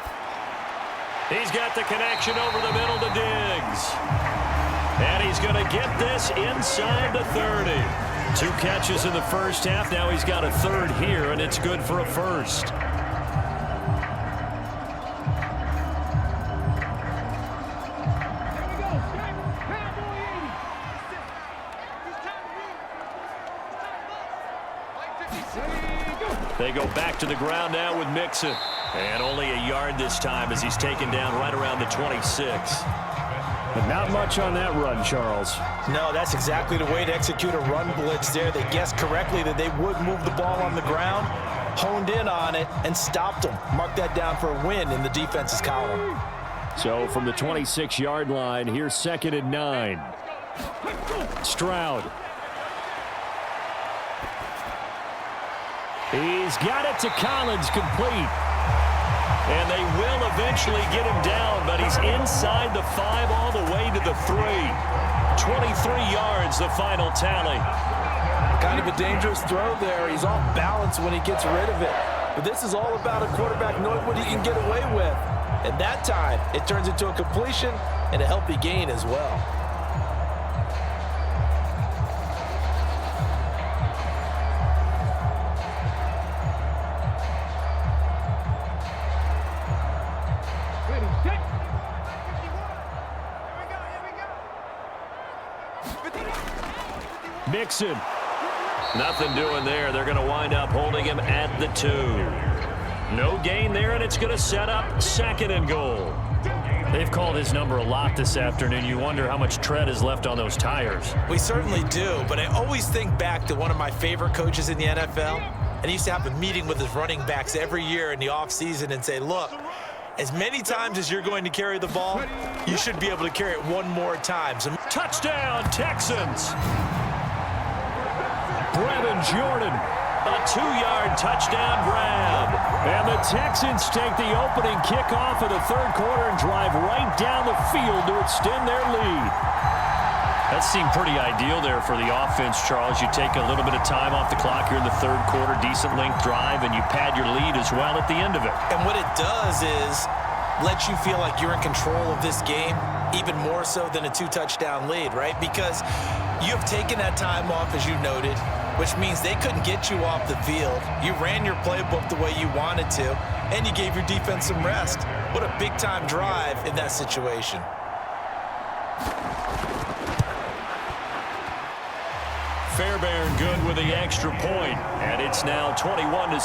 He's got the connection over the middle to Diggs. And he's going to get this inside the 30. 2 catches in the first half. Now he's got a 3rd here, and it's good for a 1st. They go back to the ground now with Mixon. And only a yard this time as he's taken down right around the 26. But not much on that run, Charles. No, that's exactly the way to execute a run blitz there. They guessed correctly that they would move the ball on the ground, honed in on it, and stopped them. Mark that down for a win in the defense's column. So from the 26-yard line, here's 2nd and 9. Stroud. He's got it to Collins, complete. And they will eventually get him down, but he's inside the 5 all the way to the 3. 23 yards, the final tally. Kind of a dangerous throw there. He's off balance when he gets rid of it. But this is all about a quarterback knowing what he can get away with. And that time, it turns into a completion and a healthy gain as well. Mixon. Nothing doing there. They're going to wind up holding him at the 2. No gain there, and it's going to set up 2nd and goal. They've called his number a lot this afternoon. You wonder how much tread is left on those tires. We certainly do, but I always think back to one of my favorite coaches in the NFL, and he used to have a meeting with his running backs every year in the offseason and say, look, as many times as you're going to carry the ball, you should be able to carry it one more time. So touchdown, Texans! Brevin Jordan, a 2-yard touchdown grab. And the Texans take the opening kickoff of the 3rd quarter and drive right down the field to extend their lead. That seemed pretty ideal there for the offense, Charles. You take a little bit of time off the clock here in the 3rd quarter, decent length drive, and you pad your lead as well at the end of it. And what it does is let you feel like you're in control of this game, even more so than a 2-touchdown lead, right? Because you have taken that time off, as you noted, which means they couldn't get you off the field. You ran your playbook the way you wanted to, and you gave your defense some rest. What a big-time drive in that situation. Fairbairn good with the extra point, and it's now 21-7.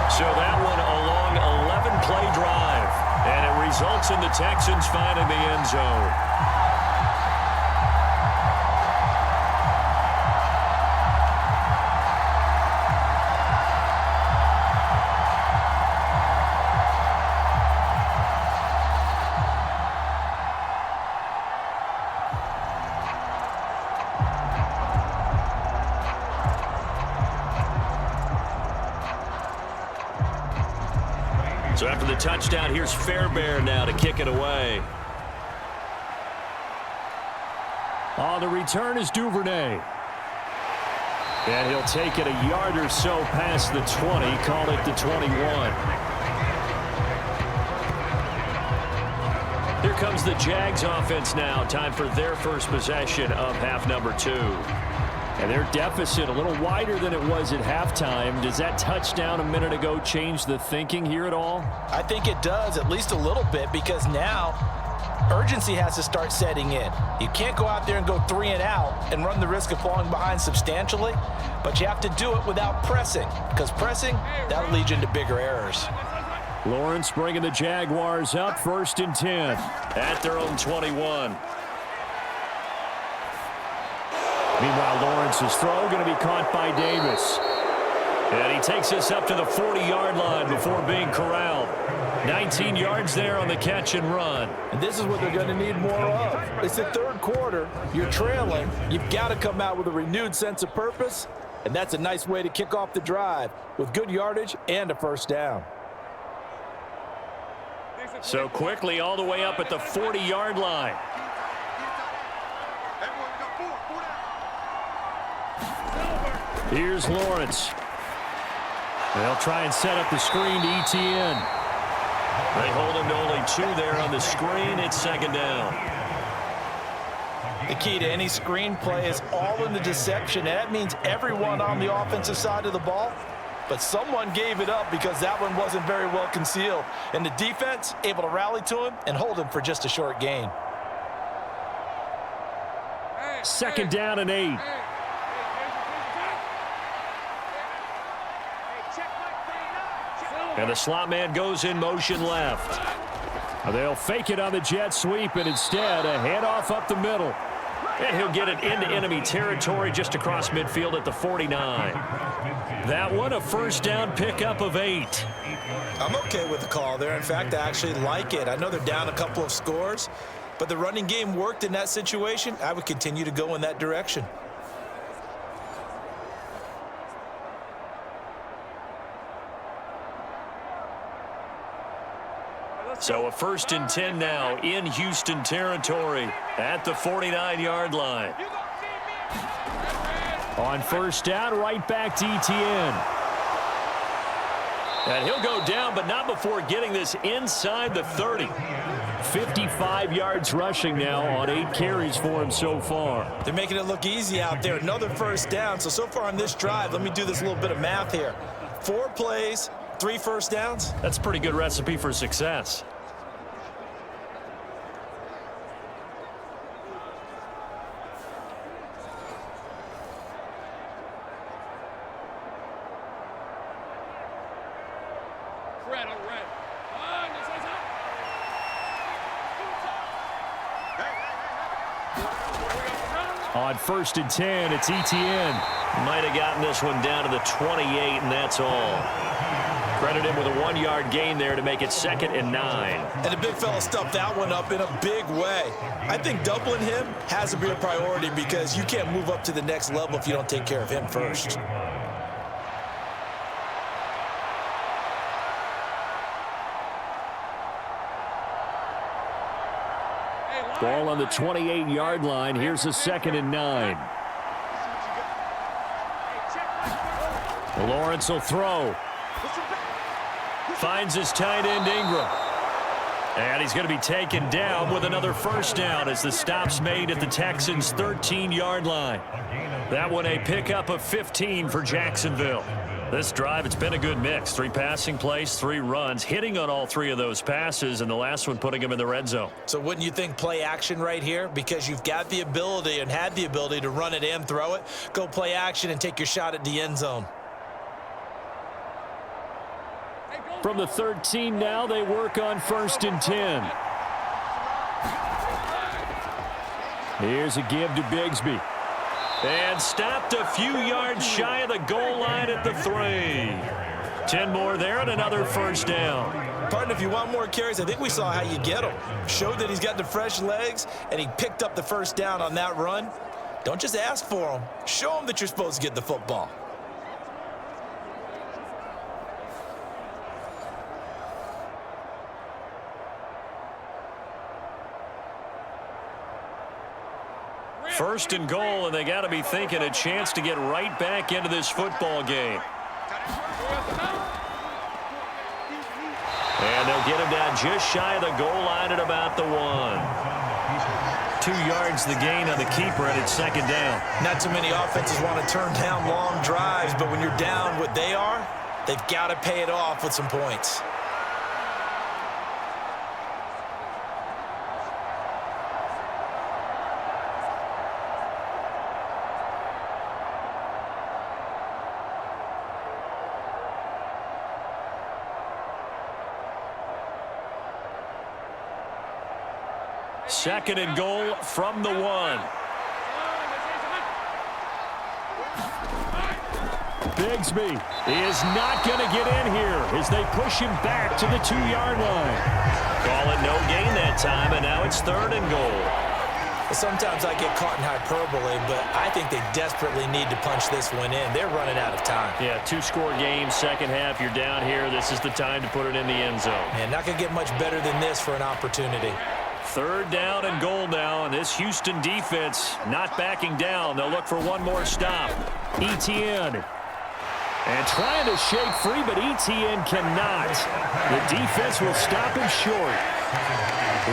So that one a long 11-play drive, and it results in the Texans finding the end zone. So after the touchdown, here's Fairbairn now to kick it away. On the return is Duvernay. And he'll take it a yard or so past the 20, call it the 21. Here comes the Jags offense now. Time for their first possession of half number 2. And their deficit a little wider than it was at halftime. Does that touchdown a minute ago change the thinking here at all? I think it does, at least a little bit, because now urgency has to start setting in. You can't go out there and go 3 and out and run the risk of falling behind substantially, but you have to do it without pressing, because pressing, that'll lead you into bigger errors. Lawrence bringing the Jaguars up 1st and 10 at their own 21. Meanwhile, Lawrence's throw going to be caught by Davis. And he takes us up to the 40-yard line before being corralled. 19 yards there on the catch and run. And this is what they're going to need more of. It's the 3rd quarter. You're trailing. You've got to come out with a renewed sense of purpose. And that's a nice way to kick off the drive with good yardage and a first down. So quickly all the way up at the 40-yard line. Here's Lawrence. They'll try and set up the screen to ETN. They hold him to only 2 there on the screen. It's 2nd down. The key to any screen play is all in the deception, and that means everyone on the offensive side of the ball. But someone gave it up because that one wasn't very well concealed. And the defense able to rally to him and hold him for just a short gain. 2nd down and 8. And the slot man goes in motion left. They'll fake it on the jet sweep, and instead a handoff up the middle. And he'll get it into enemy territory just across midfield at the 49. That one a first down pickup of 8. I'm okay with the call there. In fact, I actually like it. I know they're down a couple of scores, but the running game worked in that situation. I would continue to go in that direction. So a 1st and 10 now in Houston territory at the 49-yard line. On first down, right back to ETN. And he'll go down, but not before getting this inside the 30. 55 yards rushing now on 8 carries for him so far. They're making it look easy out there. Another first down. So far on this drive, let me do this little bit of math here. 4 plays, 3 first downs. That's a pretty good recipe for success. On 1st and 10, it's ETN. Might have gotten this one down to the 28, and that's all. Credit him with a 1-yard gain there to make it 2nd and 9. And the big fella stuffed that one up in a big way. I think doubling him has to be a priority because you can't move up to the next level if you don't take care of him first. Ball on the 28-yard line. Here's a 2nd and 9. Lawrence will throw. Finds his tight end Ingram. And he's going to be taken down with another first down as the stop's made at the Texans' 13-yard line. That one a pickup of 15 for Jacksonville. This drive, it's been a good mix. 3 passing plays, 3 runs, hitting on all 3 of those passes, and the last one putting him in the red zone. So wouldn't you think play action right here? Because you've got the ability and had the ability to run it and throw it. Go play action and take your shot at the end zone. From the 13 now, they work on 1st and 10. Here's a give to Bigsby. And stopped a few yards shy of the goal line at the 3. 10 more there and another first down. Partner, if you want more carries, I think we saw how you get him. Showed that he's got the fresh legs, and he picked up the first down on that run. Don't just ask for him. Show him that you're supposed to get the football. First and goal, and they got to be thinking a chance to get right back into this football game. And they'll get him down just shy of the goal line at about the 1. 2 yards the gain on the keeper, and it's 2nd down. Not too many offenses want to turn down long drives, but when you're down what they are, they've got to pay it off with some points. Second and goal from the 1. Bigsby is not going to get in here as they push him back to the 2-yard line. Call it no gain that time, and now it's 3rd and goal. Sometimes I get caught in hyperbole, but I think they desperately need to punch this one in. They're running out of time. Yeah, 2-score game, second half, you're down here. This is the time to put it in the end zone. And not going to get much better than this for an opportunity. 3rd down and goal now, and this Houston defense not backing down. They'll look for one more stop. ETN. And trying to shake free, but ETN cannot. The defense will stop him short.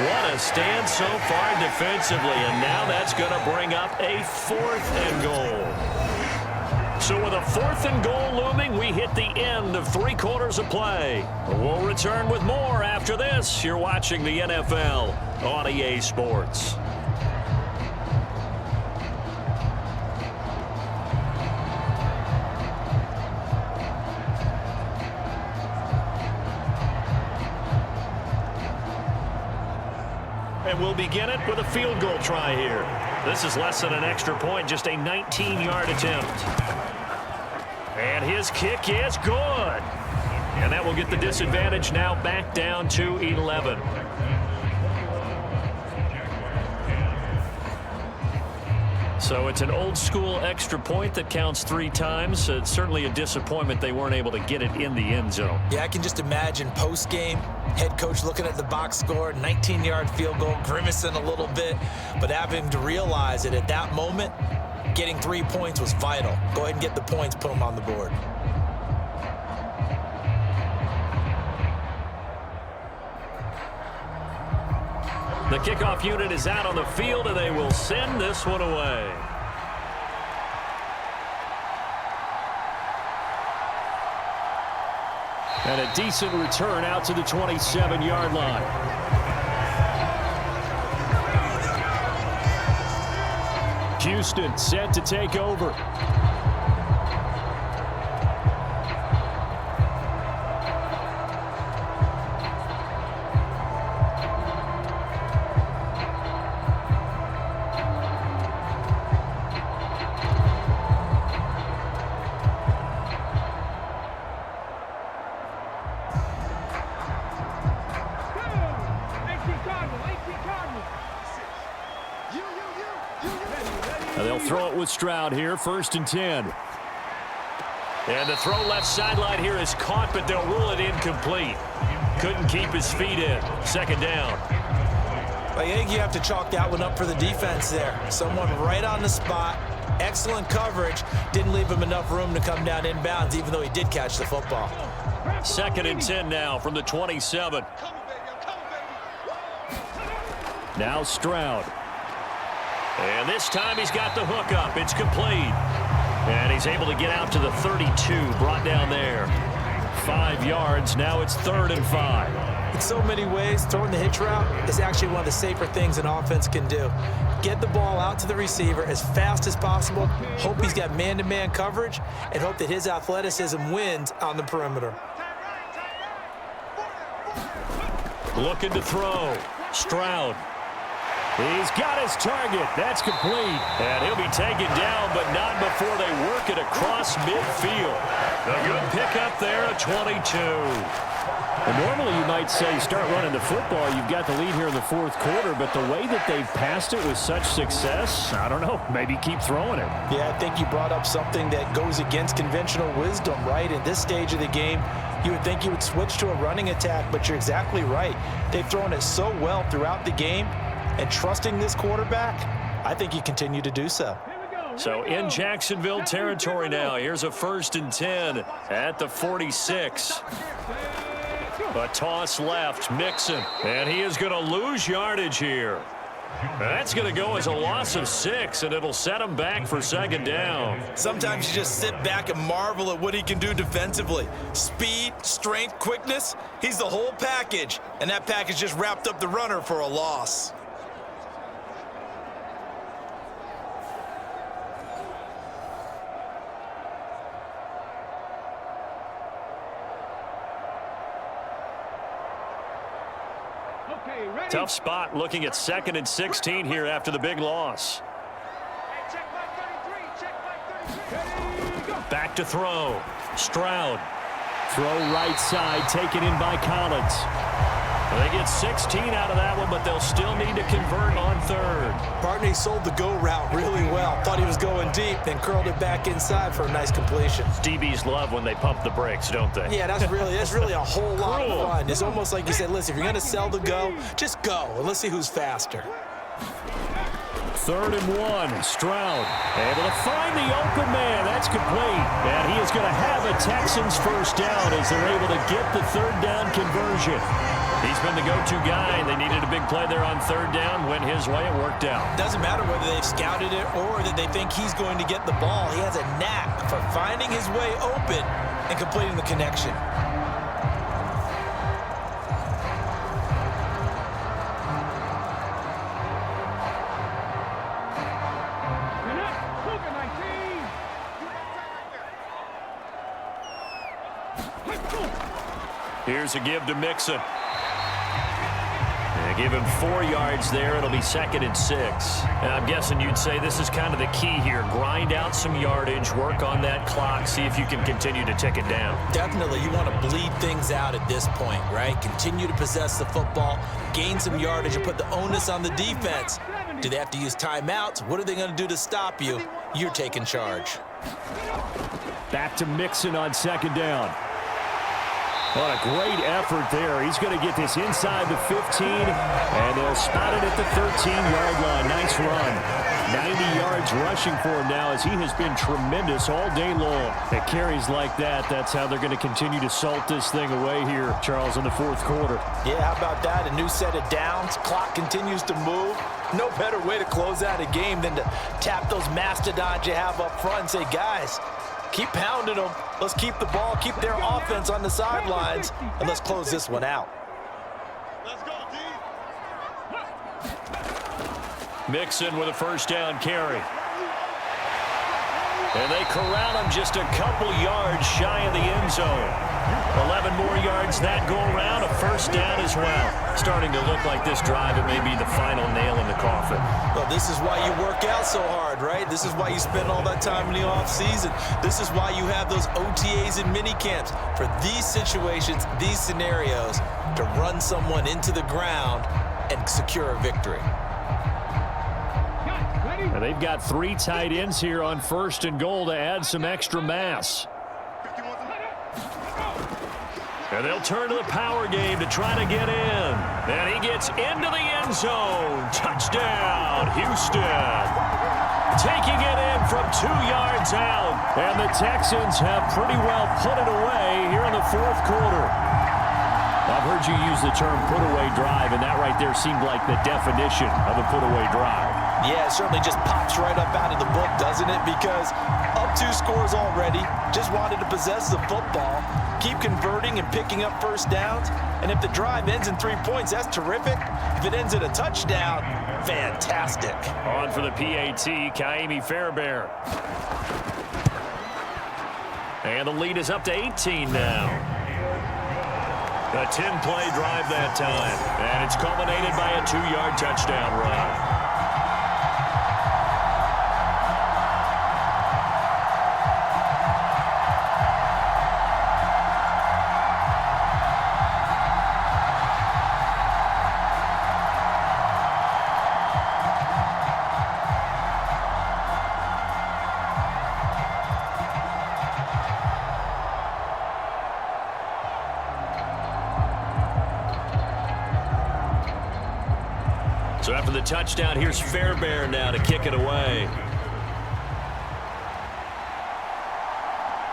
What a stand so far defensively, and now that's going to bring up a 4th and goal. So with a 4th and goal looming, we hit the end of 3 quarters of play. We'll return with more after this. You're watching the NFL on EA Sports. and we'll begin it with a field goal try here. This is less than an extra point, just a 19-yard attempt. And his kick is good. And that will get the disadvantage now back down to 11. So it's an old-school extra point that counts 3 times. It's certainly a disappointment they weren't able to get it in the end zone. Yeah, I can just imagine post-game, head coach looking at the box score, 19-yard field goal, grimacing a little bit, but having to realize that at that moment, getting 3 points was vital. Go ahead and get the points, put them on the board. The kickoff unit is out on the field, and they will send this one away. And a decent return out to the 27-yard line. Houston set to take over. They'll throw it with Stroud here, 1st and 10. And the throw left sideline here is caught, but they'll rule it incomplete. Couldn't keep his feet in. 2nd down. I think you have to chalk that one up for the defense there. Someone right on the spot. Excellent coverage. Didn't leave him enough room to come down inbounds, even though he did catch the football. 2nd and 10 now from the 27. Now Stroud. And this time he's got the hook up. It's complete. And he's able to get out to the 32, brought down there. 5 yards. Now it's 3rd and 5. In so many ways, throwing the hitch route is actually one of the safer things an offense can do. Get the ball out to the receiver as fast as possible, hope he's got man-to-man coverage, and hope that his athleticism wins on the perimeter. Looking to throw. Stroud. He's got his target. That's complete. And he'll be taken down, but not before they work it across midfield. A good pickup there, a 22. And normally you might say start running the football. You've got the lead here in the 4th quarter, but the way that they've passed it with such success, I don't know, maybe keep throwing it. Yeah, I think you brought up something that goes against conventional wisdom, right? In this stage of the game, you would think you would switch to a running attack, but you're exactly right. They've thrown it so well throughout the game. And trusting this quarterback, I think you continue to do so. So in Jacksonville territory now. Here's a 1st and 10 at the 46. A toss left, Mixon. And he is going to lose yardage here. That's going to go as a loss of 6, and it'll set him back for 2nd down. Sometimes you just sit back and marvel at what he can do defensively. Speed, strength, quickness, he's the whole package. And that package just wrapped up the runner for a loss. Tough spot looking at 2nd and 16 here after the big loss. Back to throw. Stroud. Throw right side, taken in by Collins. They get 16 out of that one, but they'll still need to convert on 3rd. Barney sold the go route really well. Thought he was going deep, then curled it back inside for a nice completion. DBs love when they pump the brakes, don't they? Yeah, that's really a whole lot of fun. It's almost like you said, listen, if you're going to sell the go, just go, and let's see who's faster. 3rd and 1. Stroud able to find the open man. That's complete. And he is going to have a Texans 1st down as they're able to get the 3rd down conversion. He's been the go-to guy, and they needed a big play there on 3rd down. Went his way, it worked out. Doesn't matter whether they've scouted it or that they think he's going to get the ball. He has a knack for finding his way open and completing the connection. Here's a give to Mixon. They give him 4 yards there. It'll be 2nd and 6. And I'm guessing you'd say this is kind of the key here. Grind out some yardage, work on that clock, see if you can continue to tick it down. Definitely, you want to bleed things out at this point, right? Continue to possess the football, gain some yardage, and put the onus on the defense. Do they have to use timeouts? What are they going to do to stop you? You're taking charge. Back to Mixon on 2nd down. What a great effort there. He's going to get this inside the 15, and they'll spot it at the 13-yard line. Nice run. 90 yards rushing for him now as he has been tremendous all day long. At carries like that, that's how they're going to continue to salt this thing away here, Charles, in the 4th quarter. Yeah, how about that? A new set of downs. Clock continues to move. No better way to close out a game than to tap those mastodons you have up front and say, guys, keep pounding them. Let's keep the ball, keep their offense on the sidelines, and let's close this one out. Let's go, D. Mixon with a 1st down carry. And they corral him just a couple yards shy of the end zone. 11 more yards that go around, a 1st down as well. Starting to look like this drive, it may be the final nail in the coffin. Well, this is why you work out so hard, right? This is why you spend all that time in the offseason. This is why you have those OTAs and mini camps for these situations, these scenarios, to run someone into the ground and secure a victory. And they've got 3 tight ends here on 1st and goal to add some extra mass. And they'll turn to the power game to try to get in. And he gets into the end zone. Touchdown, Houston. Taking it in from 2 yards out. And the Texans have pretty well put it away here in the 4th quarter. I've heard you use the term put-away drive, and that right there seemed like the definition of a put-away drive. Yeah, it certainly just pops right up out of the book, doesn't it? Because up 2 scores already, just wanted to possess the football, keep converting and picking up 1st downs. And if the drive ends in 3 points, that's terrific. If it ends in a touchdown, fantastic. On for the PAT, Kaimi Fairbairn. And the lead is up to 18 now. A 10-play drive that time. And it's culminated by a 2-yard touchdown run. So after the touchdown, here's Fairbairn now to kick it away.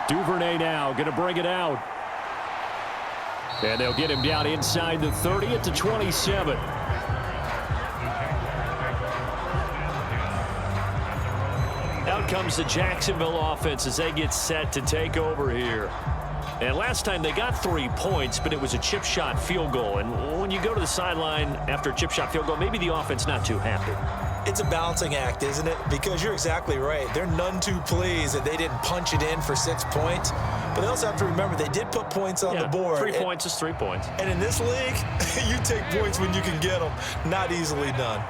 Duvernay now going to bring it out. And they'll get him down inside the 30 at the 27. Out comes the Jacksonville offense as they get set to take over here. And last time they got 3 points, but it was a chip shot field goal. And when you go to the sideline after a chip shot field goal, maybe the offense not too happy. It's a balancing act, isn't it? Because you're exactly right. They're none too pleased that they didn't punch it in for 6 points. But they also have to remember they did put points on the board. 3 points is 3 points. And in this league, you take points when you can get them. Not easily done.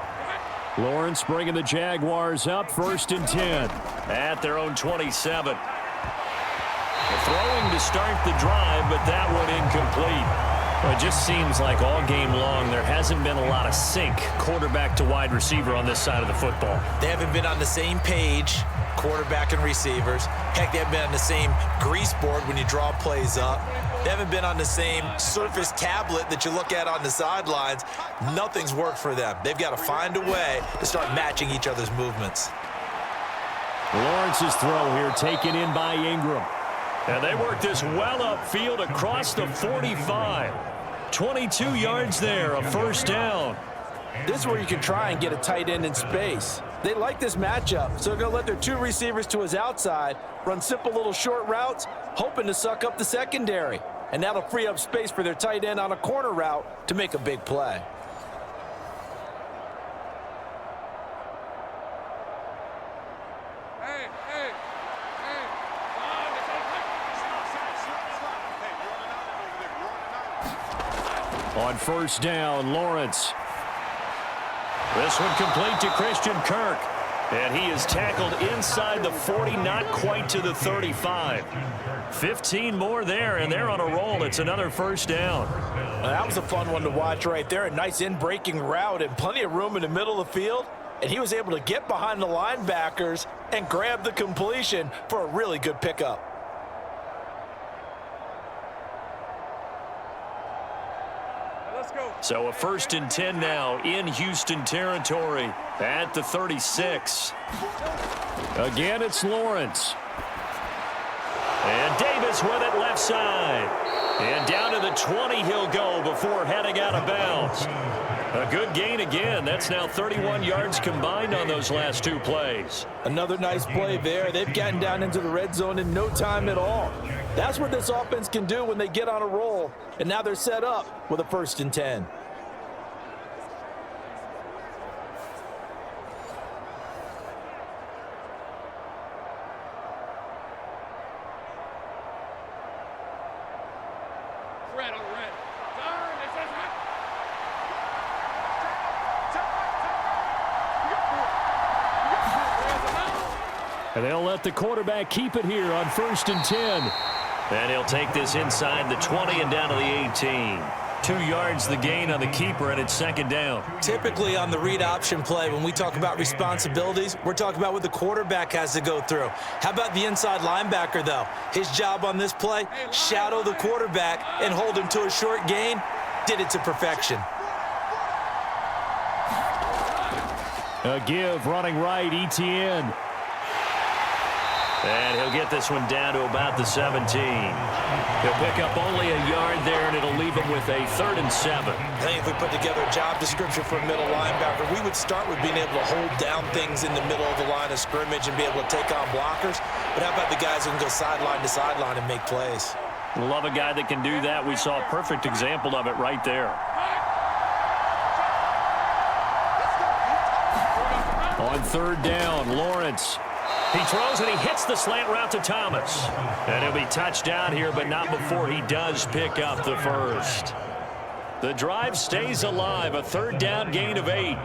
Lawrence bringing the Jaguars up, 1st and 10 at their own 27. Throwing to start the drive, but that one incomplete. Well, it just seems like all game long there hasn't been a lot of sync quarterback to wide receiver on this side of the football. They haven't been on the same page, quarterback and receivers. Heck, they haven't been on the same grease board when you draw plays up. They haven't been on the same Surface tablet that you look at on the sidelines. Nothing's worked for them. They've got to find a way to start matching each other's movements. Lawrence's throw here taken in by Ingram. And they work this well upfield across the 45. 22 yards there, a 1st down. This is where you can try and get a tight end in space. They like this matchup, so they're going to let their 2 receivers to his outside run simple little short routes, hoping to suck up the secondary. And that'll free up space for their tight end on a corner route to make a big play. On 1st down, Lawrence This one complete to Christian Kirk. And he is tackled inside the 40, not quite to the 35. 15 more there, and they're on a roll. It's another first down. Well, that was a fun one to watch right there. A nice in-breaking route and plenty of room in the middle of the field. And he was able to get behind the linebackers and grab the completion for a really good pickup. So a 1st and 10 now in Houston territory at the 36. Again, it's Lawrence. And Davis with it left side. And down to the 20 he'll go before heading out of bounds. A good gain again. That's now 31 yards combined on those last 2 plays. Another nice play there. They've gotten down into the red zone in no time at all. That's what this offense can do when they get on a roll. And now they're set up with a 1st and 10. And they'll let the quarterback keep it here on 1st and 10. And he'll take this inside the 20 and down to the 18. 2 yards the gain on the keeper, and it's 2nd down. Typically on the read option play, when we talk about responsibilities, we're talking about what the quarterback has to go through. How about the inside linebacker, though? His job on this play, shadow the quarterback and hold him to a short gain. Did it to perfection. A give running right, Etienne. And he'll get this one down to about the 17. He'll pick up only a yard there, and it'll leave him with a 3rd and 7. I think if we put together a job description for a middle linebacker, we would start with being able to hold down things in the middle of the line of scrimmage and be able to take on blockers. But how about the guys who can go sideline to sideline and make plays? Love a guy that can do that. We saw a perfect example of it right there. On 3rd down, Lawrence. He throws and he hits the slant route to Thomas. And he'll be touchdown here, but not before he does pick up the 1st. The drive stays alive, a 3rd down gain of 8.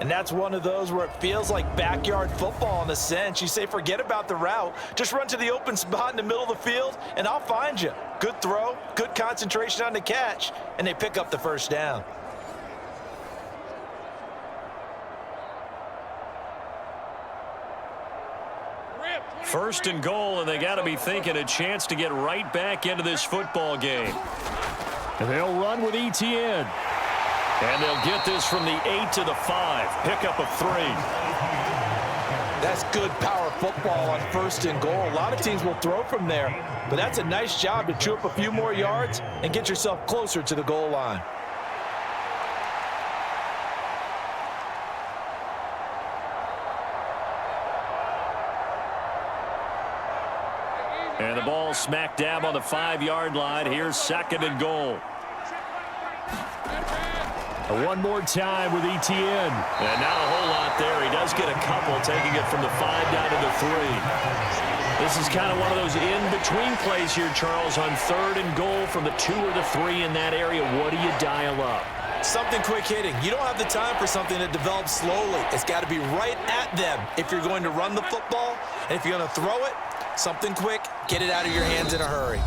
And that's one of those where it feels like backyard football in a sense. You say, forget about the route. Just run to the open spot in the middle of the field, and I'll find you. Good throw, good concentration on the catch, and they pick up the 1st down. First and goal, and they got to be thinking a chance to get right back into this football game. And they'll run with Etienne. And they'll get this from the 8 to the 5. Pickup of 3. That's good power football on 1st and goal. A lot of teams will throw from there, but that's a nice job to chew up a few more yards and get yourself closer to the goal line. And the ball smack dab on the 5-yard line. Here's 2nd and goal. One more time with Etienne. And not a whole lot there. He does get a couple, taking it from the 5 down to the 3. This is kind of one of those in-between plays here, Charles, on 3rd and goal from the 2 or the 3 in that area. What do you dial up? Something quick hitting. You don't have the time for something that develops slowly. It's got to be right at them if you're going to run the football. And if you're going to throw it, something quick, get it out of your hands in a hurry.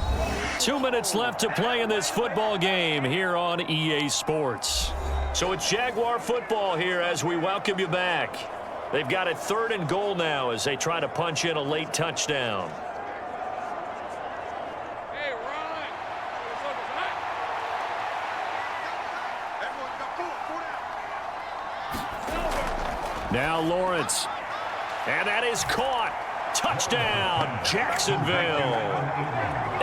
2 minutes left to play in this football game here on EA Sports. So it's Jaguar football here as we welcome you back. They've got a 3rd and goal now as they try to punch in a late touchdown. Hey, Ron. Now Lawrence. And that is caught. Touchdown, Jacksonville.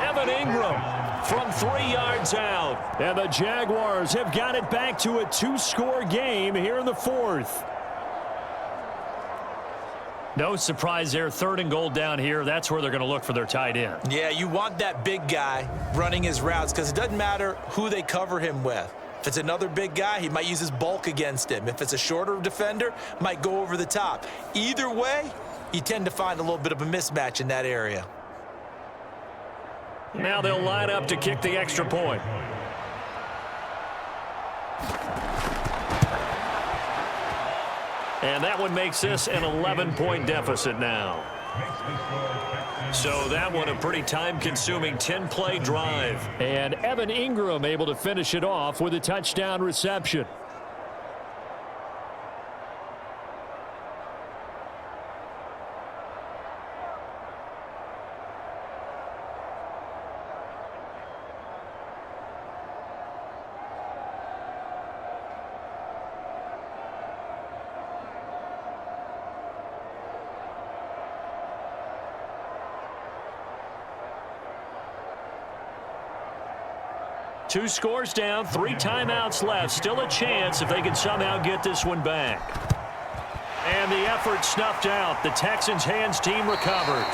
Evan Ingram from 3 yards out. And the Jaguars have got it back to a 2-score game here in the 4th. No surprise there. 3rd and goal down here. That's where they're going to look for their tight end. Yeah, you want that big guy running his routes because it doesn't matter who they cover him with. If it's another big guy, he might use his bulk against him. If it's a shorter defender, might go over the top. Either way, you tend to find a little bit of a mismatch in that area. Now they'll line up to kick the extra point. And that one makes this an 11-point deficit now. So that one a pretty time-consuming 10-play drive. And Evan Ingram able to finish it off with a touchdown reception. Two scores down, 3 timeouts left. Still a chance if they can somehow get this one back. And the effort snuffed out. The Texans hands team recovers.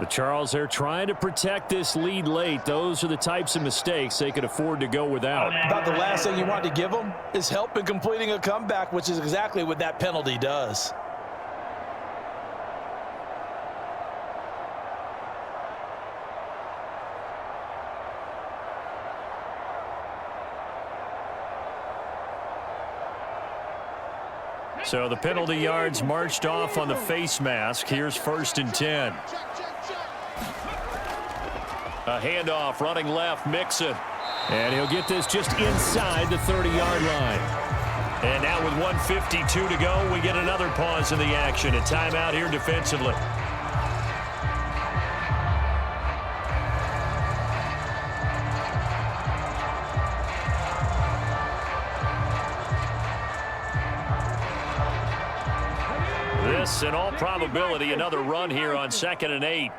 The Charles, they're trying to protect this lead late. Those are the types of mistakes they could afford to go without. About the last thing you want to give them is help in completing a comeback, which is exactly what that penalty does. So the penalty yards marched off on the face mask. Here's 1st and 10. A handoff running left, Mixon. And he'll get this just inside the 30-yard line. And now with 1:52 to go, we get another pause in the action. A timeout here defensively. This, in all probability, another run here on 2nd and 8.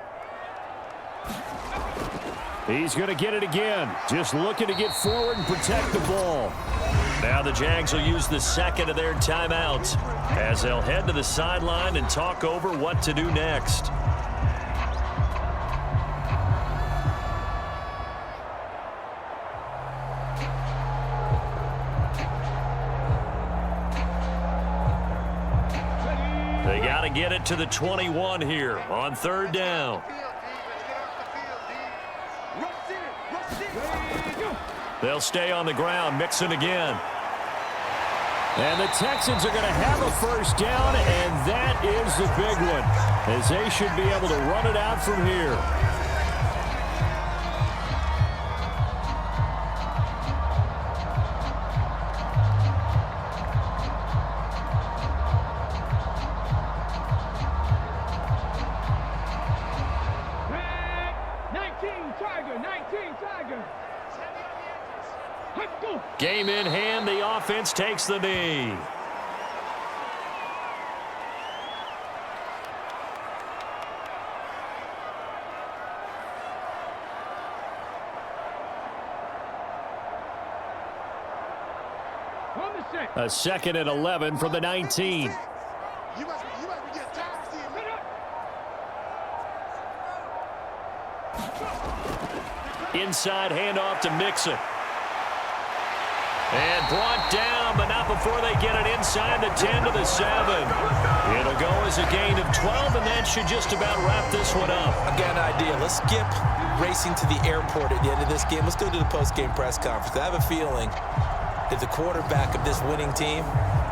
He's going to get it again. Just looking to get forward and protect the ball. Now the Jags will use the second of their timeouts as they'll head to the sideline and talk over what to do next. They got to get it to the 21 here on 3rd down. They'll stay on the ground. Mixon again. And the Texans are going to have a 1st down, and that is the big one, as they should be able to run it out from here. Game in hand, the offense takes the knee. A 2nd and 11 from the 19. Inside handoff to Mixon. And brought down, but not before they get it inside the 10 to the 7. It'll go as a gain of 12, and that should just about wrap this one up. I got an idea. Let's skip racing to the airport at the end of this game. Let's go to the post-game press conference. I have a feeling that the quarterback of this winning team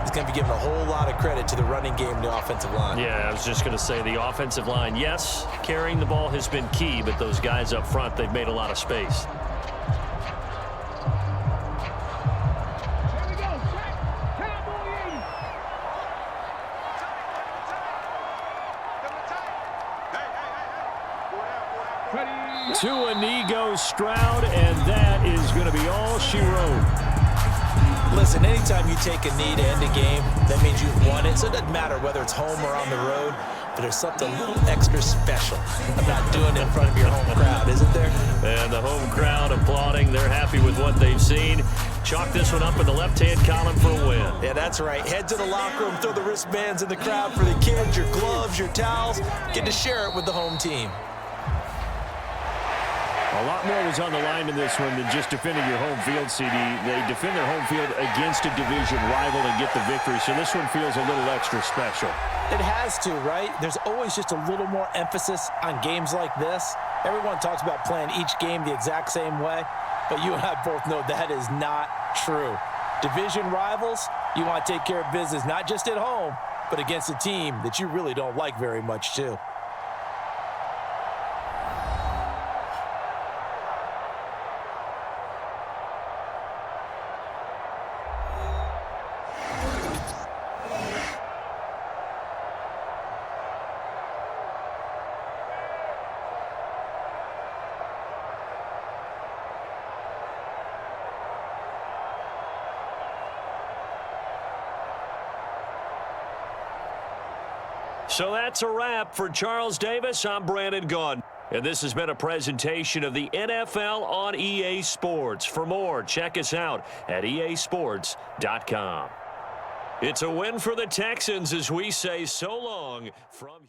is going to be given a whole lot of credit to the running game and the offensive line. Yeah, I was just going to say the offensive line, yes, carrying the ball has been key, but those guys up front, they've made a lot of space. To a knee goes Stroud, and that is going to be all she wrote. Listen, anytime you take a knee to end a game, that means you've won it. So it doesn't matter whether it's home or on the road, but there's something a little extra special about doing it in front of your home crowd, isn't there? And the home crowd applauding. They're happy with what they've seen. Chalk this one up in the left-hand column for a win. Yeah, that's right. Head to the locker room, throw the wristbands in the crowd for the kids, your gloves, your towels. Get to share it with the home team. A lot more was on the line in this one than just defending your home field, CD. They defend their home field against a division rival and get the victory, so this one feels a little extra special. It has to, right? There's always just a little more emphasis on games like this. Everyone talks about playing each game the exact same way, but you and I both know that is not true. Division rivals, you want to take care of business not just at home, but against a team that you really don't like very much, too. So that's a wrap for Charles Davis. I'm Brandon Gunn. And this has been a presentation of the NFL on EA Sports. For more, check us out at easports.com. It's a win for the Texans as we say so long from